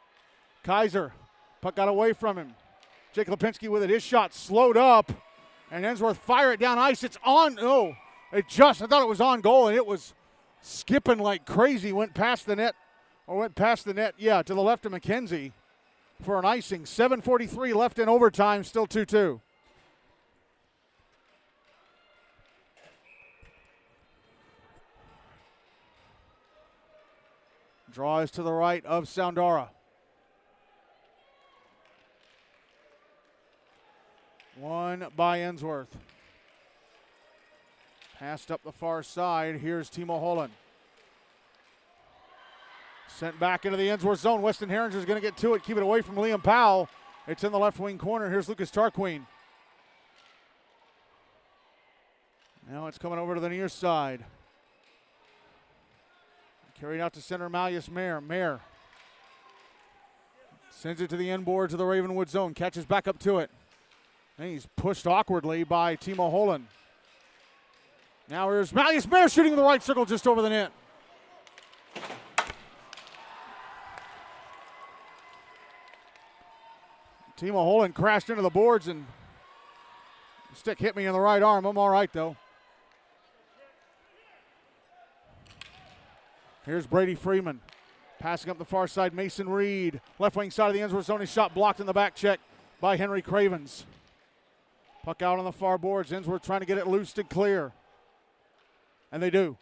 Kaiser, puck got away from him. Jake Lipinski with it. His shot slowed up. And Ensworth fire it down ice. It's on. Oh, I thought it was on goal, and it was skipping like crazy. Went past the net. Yeah, to the left of McKenzie for an icing. 7:43 left in overtime. Still 2-2. Draw is to the right of Soundara. One by Ensworth. Passed up the far side. Here's Timo Holland. Sent back into the Ensworth zone. Weston Herringer is going to get to it. Keep it away from Liam Powell. It's in the left wing corner. Here's Lucas Tarquin. Now it's coming over to the near side. Carried out to center, Malleus-Mayer. Mayer sends it to the end boards of the Ravenwood zone. Catches back up to it. And he's pushed awkwardly by Timo Holland. Now here's Malleus-Mayer shooting in the right circle just over the net. Timo Holland crashed into the boards and the stick hit me in the right arm. I'm all right though. Here's Brady Freeman. Passing up the far side, Mason Reed. Left wing side of the Ensworth zone. His shot blocked in the back check by Henry Cravens. Puck out on the far boards. Ensworth trying to get it loose and clear. And they do.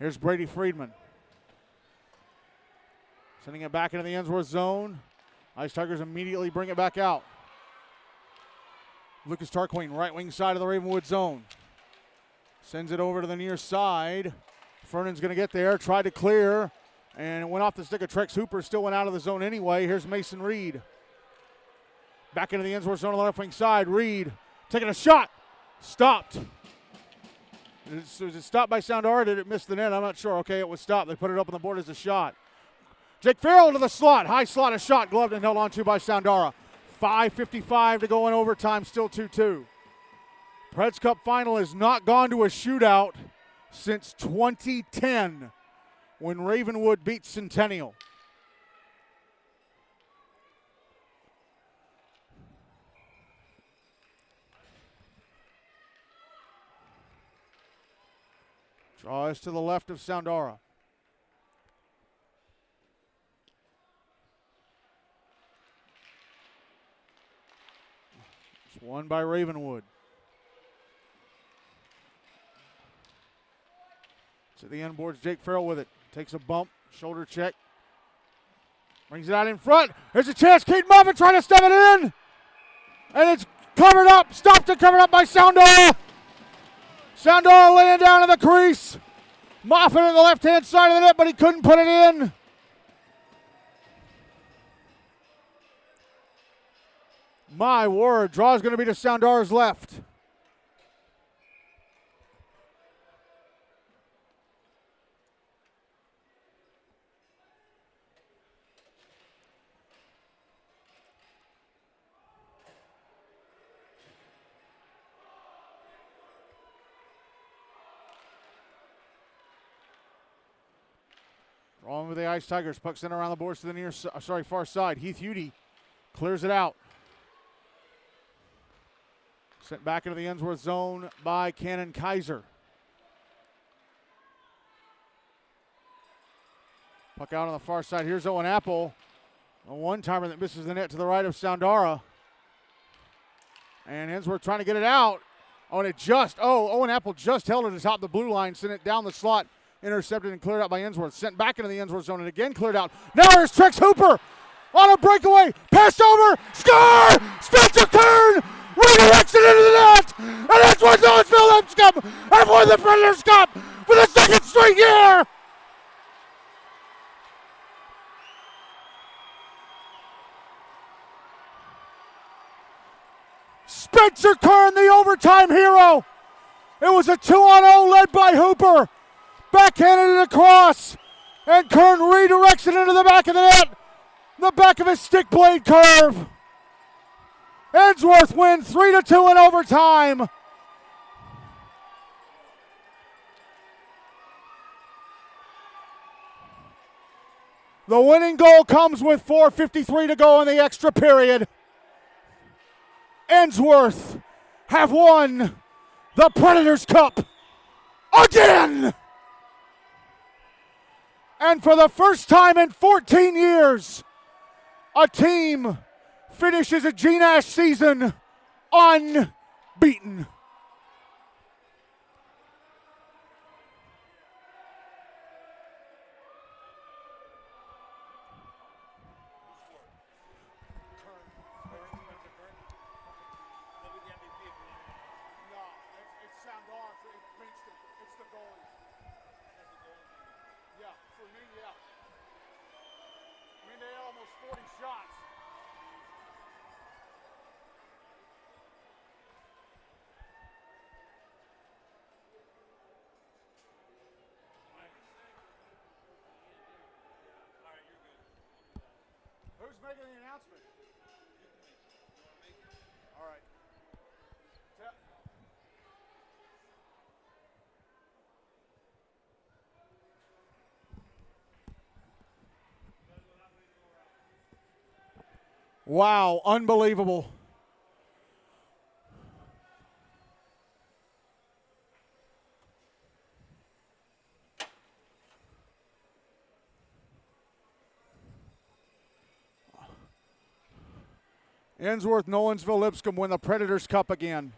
Here's Brady Freeman. Sending it back into the Ensworth zone. Ice Tigers immediately bring it back out. Lucas Tarquin, right wing side of the Ravenwood zone. Sends it over to the near side. Fernand's going to get there, tried to clear, and it went off the stick of Trex Hooper. Still went out of the zone anyway. Here's Mason Reed. Back into the Ensworth zone on the left wing side. Reed taking a shot. Stopped. Was it stopped by Soundara or did it miss the net? I'm not sure. Okay, it was stopped. They put it up on the board as a shot. Jake Farrell to the slot. High slot, a shot. Gloved and held on to by Soundara. 5:55 to go in overtime. Still 2-2. Preds Cup final has not gone to a shootout since 2010 when Ravenwood beat Centennial. Draw is to the left of Soundara. It's won by Ravenwood. To the end boards, Jake Farrell with it. Takes a bump, shoulder check. Brings it out in front. There's a chance. Keaton Moffitt trying to step it in. And it's covered up. Stopped and covered up by Soundara. Soundara laying down in the crease. Moffitt on the left-hand side of the net, but he couldn't put it in. My word, draw's going to be to Soundara's left. Wrong with the Ice Tigers. Puck sent around the boards to the far side. Heath Udy clears it out. Sent back into the Ensworth zone by Cannon Kaiser. Puck out on the far side. Here's Owen Apple. A one-timer that misses the net to the right of Soundara. And Ensworth trying to get it out. Owen Apple just held it atop the blue line, sent it down the slot. Intercepted and cleared out by Ensworth. Sent back into the Ensworth zone and again cleared out. Now here's Trex Hooper on a breakaway. Passed over. Score! Spencer Kern redirects it into the net. And Ensworth-Nolensville-Lipscomb have won the Predators Cup for the second straight year. Spencer Kern, the overtime hero. It was a 2-on-0 led by Hooper. Backhanded it across, and Kern redirects it into the back of the net. The back of his stick blade curve. Ensworth win 3-2 in overtime. The winning goal comes with 4:53 to go in the extra period. Ensworth have won the Predators Cup again. And for the first time in 14 years, a team finishes a GNASH season unbeaten. Who's making the announcement? All right. Wow, unbelievable. Ensworth-Nolensville-Lipscomb win the Predators Cup again.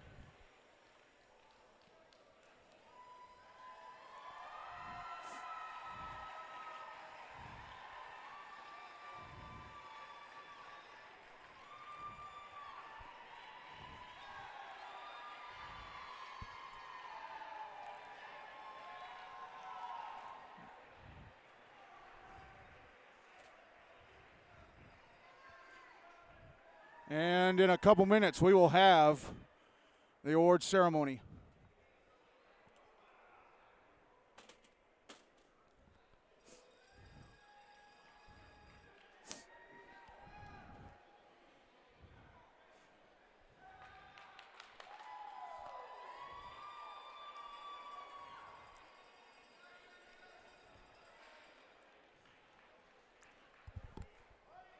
And in a couple minutes, we will have the award ceremony.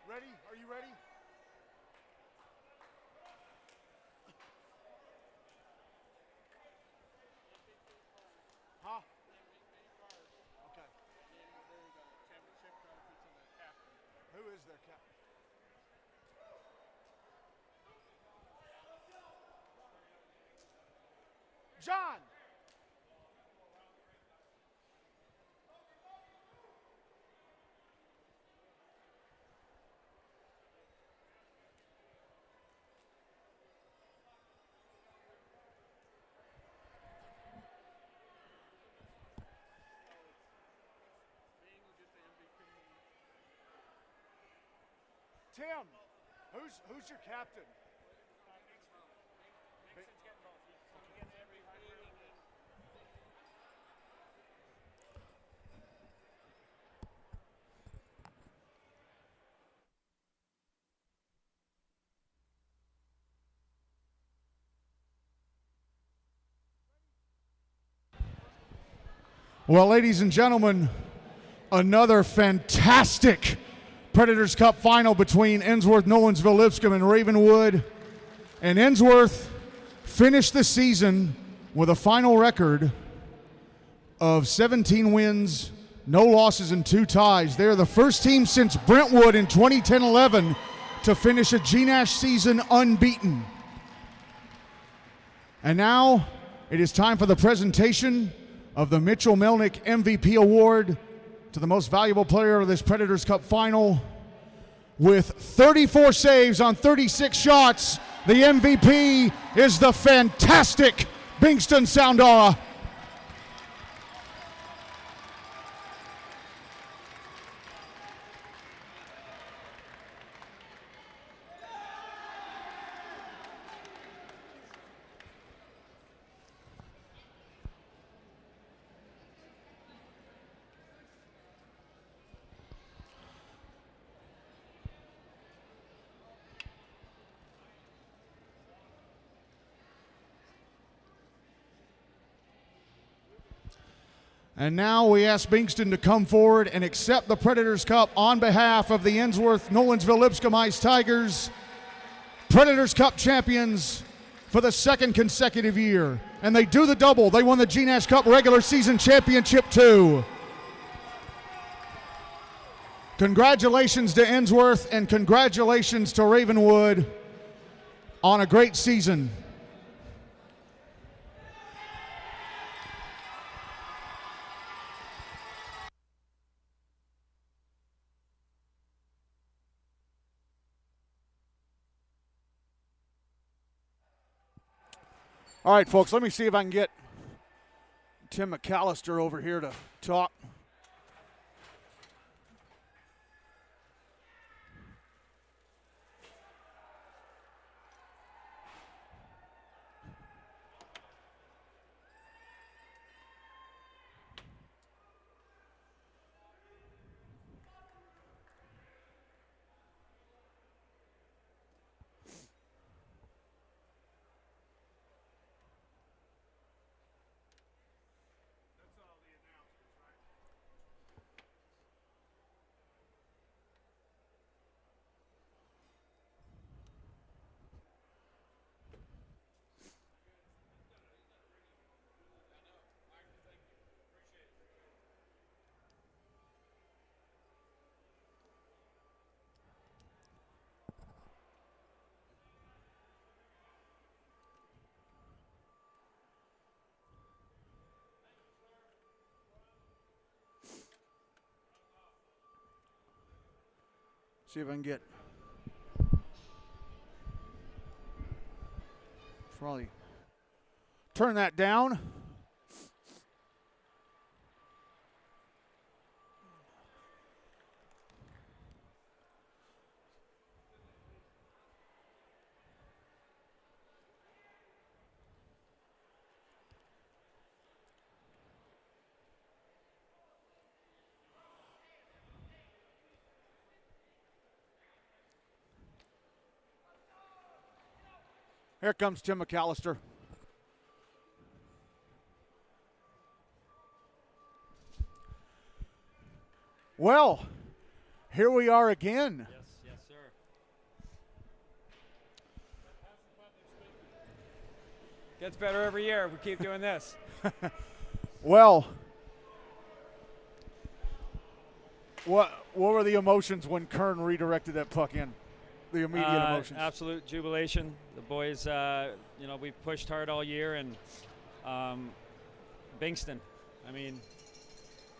Ready? Are you ready? Huh? Okay. Who is their captain? John! Tim, who's your captain? Well, ladies and gentlemen, another fantastic Predators Cup final between Ensworth-Nolensville-Lipscomb and Ravenwood. And Ensworth finished the season with a final record of 17 wins, no losses, and 2 ties. They're the first team since Brentwood in 2010-11 to finish a GNASH season unbeaten. And now it is time for the presentation of the Mitchell Melnick MVP Award to the most valuable player of this Predators Cup final. With 34 saves on 36 shots, the MVP is the fantastic Bingston Soundara. And now we ask Bingston to come forward and accept the Predators Cup on behalf of the Ensworth-Nolensville-Lipscomb Ice Tigers, Predators Cup champions for the 2nd consecutive year. And they do the double. They won the GNASH Cup regular season championship too. Congratulations to Ensworth and congratulations to Ravenwood on a great season. All right, folks, let me see if I can get Tim McAllister over here to talk. See if I can get. Probably turn that down. Here comes Tim McAllister. Well, here we are again. Yes, sir. Gets better every year if we keep doing this. Well, what were the emotions when Kern redirected that puck in? The immediate emotions. Absolute jubilation. The boys, we've pushed hard all year, and Bingston, I mean,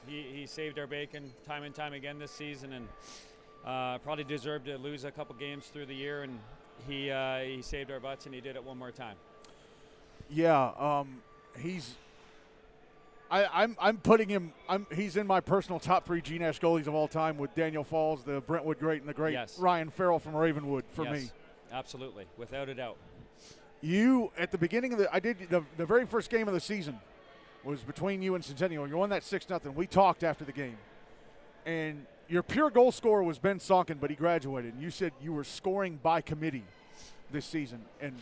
he saved our bacon time and time again this season, and probably deserved to lose a couple games through the year, and he saved our butts, and he did it one more time. Yeah, I'm putting him. He's in my personal top 3 GNASH goalies of all time, with Daniel Falls, the Brentwood great, and the great Ryan Farrell from Ravenwood for me. Absolutely, without a doubt. You, at the beginning of the very first game of the season was between you and Centennial. You won that 6-0. We talked after the game, and your pure goal scorer was Ben Sonkin, but he graduated. And you said you were scoring by committee this season, and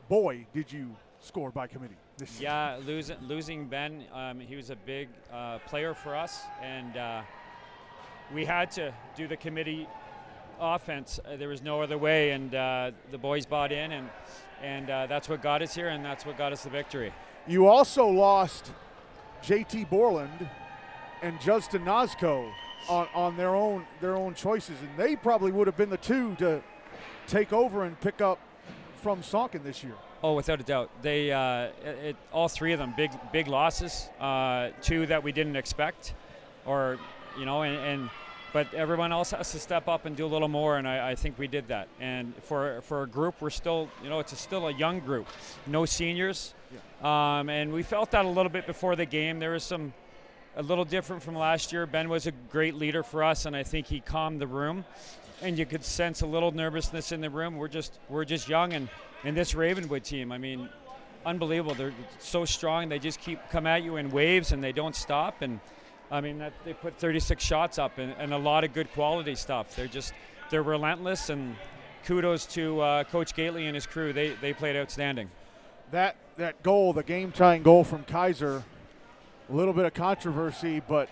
boy, did you score by committee this season. Yeah, losing Ben, he was a big player for us, and we had to do the committee offense. There was no other way, and the boys bought in, and that's what got us here, and that's what got us the victory. You also lost J.T. Borland and Justin Nozko on their own choices, and they probably would have been the two to take over and pick up from Sonkin this year. Oh, without a doubt. They all three of them big losses, 2 that we didn't expect, or but everyone else has to step up and do a little more, and I think we did that. And for a group, we're still, it's still a young group, no seniors, and we felt that a little bit before the game. There was a little different from last year. Ben was a great leader for us, and I think he calmed the room, and you could sense a little nervousness in the room. We're just young, and this Ravenwood team, I mean, unbelievable. They're so strong. They just come at you in waves, and they don't stop. And I mean, they put 36 shots up, and a lot of good quality stuff. They're relentless, and kudos to Coach Gately and his crew. They played outstanding. That goal, the game-tying goal from Kaiser, a little bit of controversy, but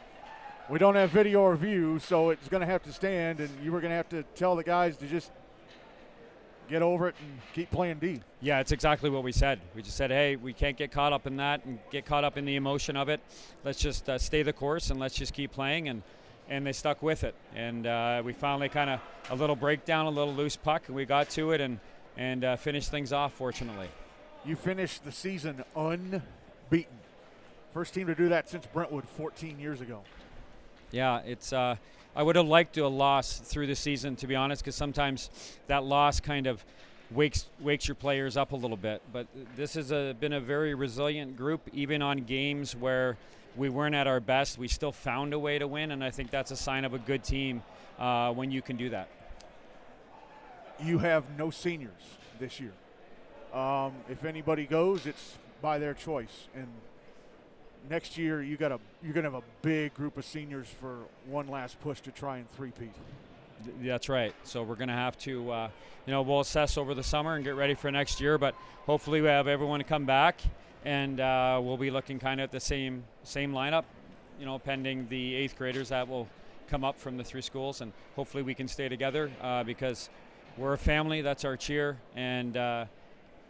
we don't have video review, so it's going to have to stand, and you were going to have to tell the guys to just get over it and keep playing D. Yeah, it's exactly what we said. We just said, hey, we can't get caught up in that and get caught up in the emotion of it. Let's just stay the course, and let's just keep playing, and they stuck with it. And we finally kind of a little breakdown, a little loose puck, and we got to it and finished things off, fortunately. You finished the season unbeaten. First team to do that since Brentwood 14 years ago. Yeah, it's. I would have liked to have lost through the season, to be honest, because sometimes that loss kind of wakes your players up a little bit. But this has been a very resilient group, even on games where we weren't at our best. We still found a way to win, and I think that's a sign of a good team when you can do that. You have no seniors this year. If anybody goes, it's by their choice, and next year you're gonna have a big group of seniors for one last push to try and three-peat. That's right. So we're gonna have to, we'll assess over the summer and get ready for next year. But hopefully we have everyone to come back, and we'll be looking kind of at the same lineup, pending the 8th graders that will come up from the 3 schools, and hopefully we can stay together because we're a family. That's our cheer, and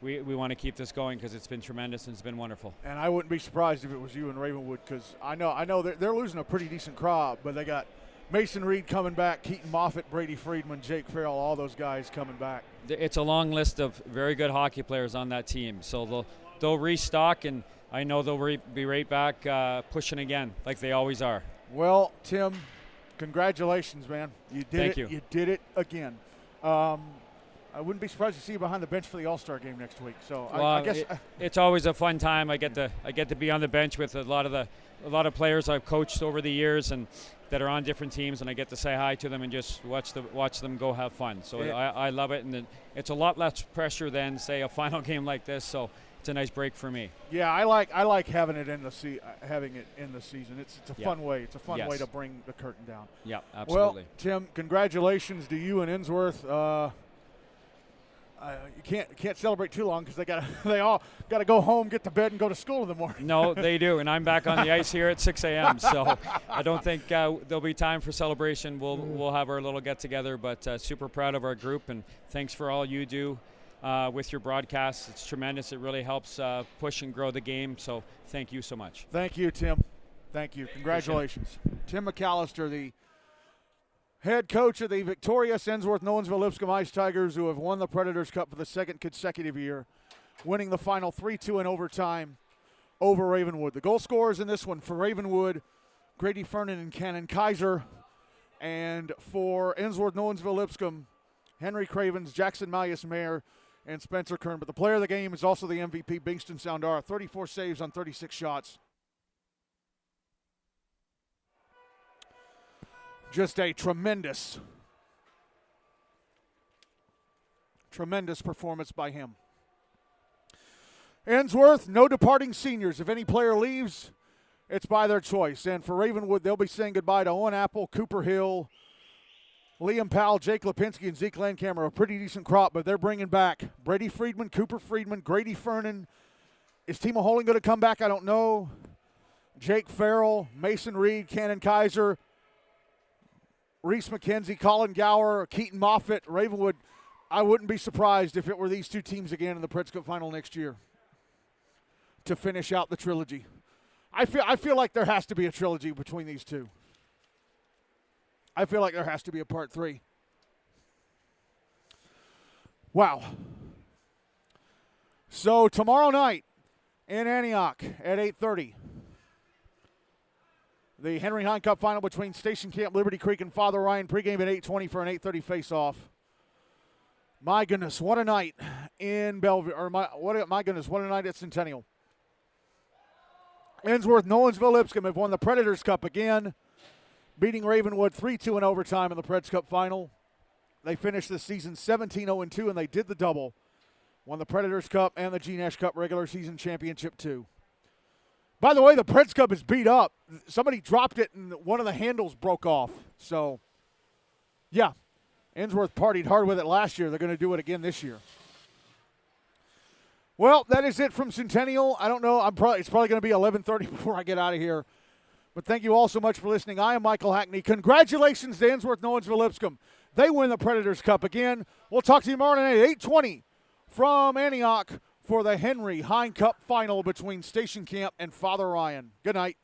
we want to keep this going because it's been tremendous and it's been wonderful. And I wouldn't be surprised if it was you and Ravenwood, because I know they're losing a pretty decent crop, but they got Mason Reed coming back, Keaton Moffitt, Brady Friedman, Jake Farrell, all those guys coming back. It's a long list of very good hockey players on that team, so they'll restock, and I know they'll be right back pushing again like they always are. Well, Tim, congratulations, man. You did Thank it. you. You did it again. I wouldn't be surprised to see you behind the bench for the All-Star game next week. So well, I guess it's always a fun time. I get to be on the bench with a lot of players I've coached over the years and that are on different teams, and I get to say hi to them and just watch them go have fun. So I love it, and it's a lot less pressure than, say, a final game like this. So it's a nice break for me. Yeah, I like having it in the season. It's a fun way. It's a fun way to bring the curtain down. Yeah, absolutely. Well, Tim, congratulations to you and Ensworth. You can't celebrate too long because they all got to go home, get to bed, and go to school in the morning. No, they do, and I'm back on the ice here at 6 a.m. So I don't think there'll be time for celebration. We'll have our little get together, but super proud of our group, and thanks for all you do with your broadcasts. It's tremendous. It really helps push and grow the game. So thank you so much. Thank you, Tim. Thank you. Congratulations, Tim McAllister, the head coach of the victorious Ensworth-Nolensville-Lipscomb Ice Tigers, who have won the Predators Cup for the second consecutive year, winning the final 3-2 in overtime over Ravenwood. The goal scorers in this one for Ravenwood, Grady Fernan and Cannon Kaiser, and for Ensworth-Nolensville-Lipscomb, Henry Cravens, Jackson Malleus-Mayer, and Spencer Kern. But the player of the game is also the MVP, Bingston Soundara, 34 saves on 36 shots. Just a tremendous performance by him. Ensworth, no departing seniors. If any player leaves, it's by their choice. And for Ravenwood, they'll be saying goodbye to Owen Apple, Cooper Hill, Liam Powell, Jake Lipinski, and Zeke Landcamer. A pretty decent crop, but they're bringing back Brady Friedman, Cooper Friedman, Grady Fernan. Is Timo Holing going to come back? I don't know. Jake Farrell, Mason Reed, Cannon Kaiser, Reese McKenzie, Colin Gower, Keaton Moffitt, Ravenwood. I wouldn't be surprised if it were these two teams again in the Preds Cup final next year to finish out the trilogy. I feel like there has to be a trilogy between these two. I feel like there has to be a part 3. Wow. So tomorrow night in Antioch at 8:30. The Henry Hine Cup final between Station Camp, Liberty Creek, and Father Ryan. Pregame at 8:20 for an 8:30 face-off. My goodness, what a night in Bellevue. My goodness, what a night at Centennial. Ensworth-Nolensville-Lipscomb have won the Predators Cup again, beating Ravenwood 3-2 in overtime in the Preds Cup final. They finished the season 17-0-2, and they did the double. Won the Predators Cup and the GNASH Cup regular season championship too. By the way, the Preds Cup is beat up. Somebody dropped it and one of the handles broke off. So, yeah, Ensworth partied hard with it last year. They're going to do it again this year. Well, that is it from Centennial. I don't know. It's probably going to be 11:30 before I get out of here. But thank you all so much for listening. I am Michael Hackney. Congratulations to Ensworth-Nolensville-Lipscomb. They win the Predators Cup again. We'll talk to you tomorrow night at 8:20 from Antioch for the Henry Hine Cup final between Station Camp and Father Ryan. Good night.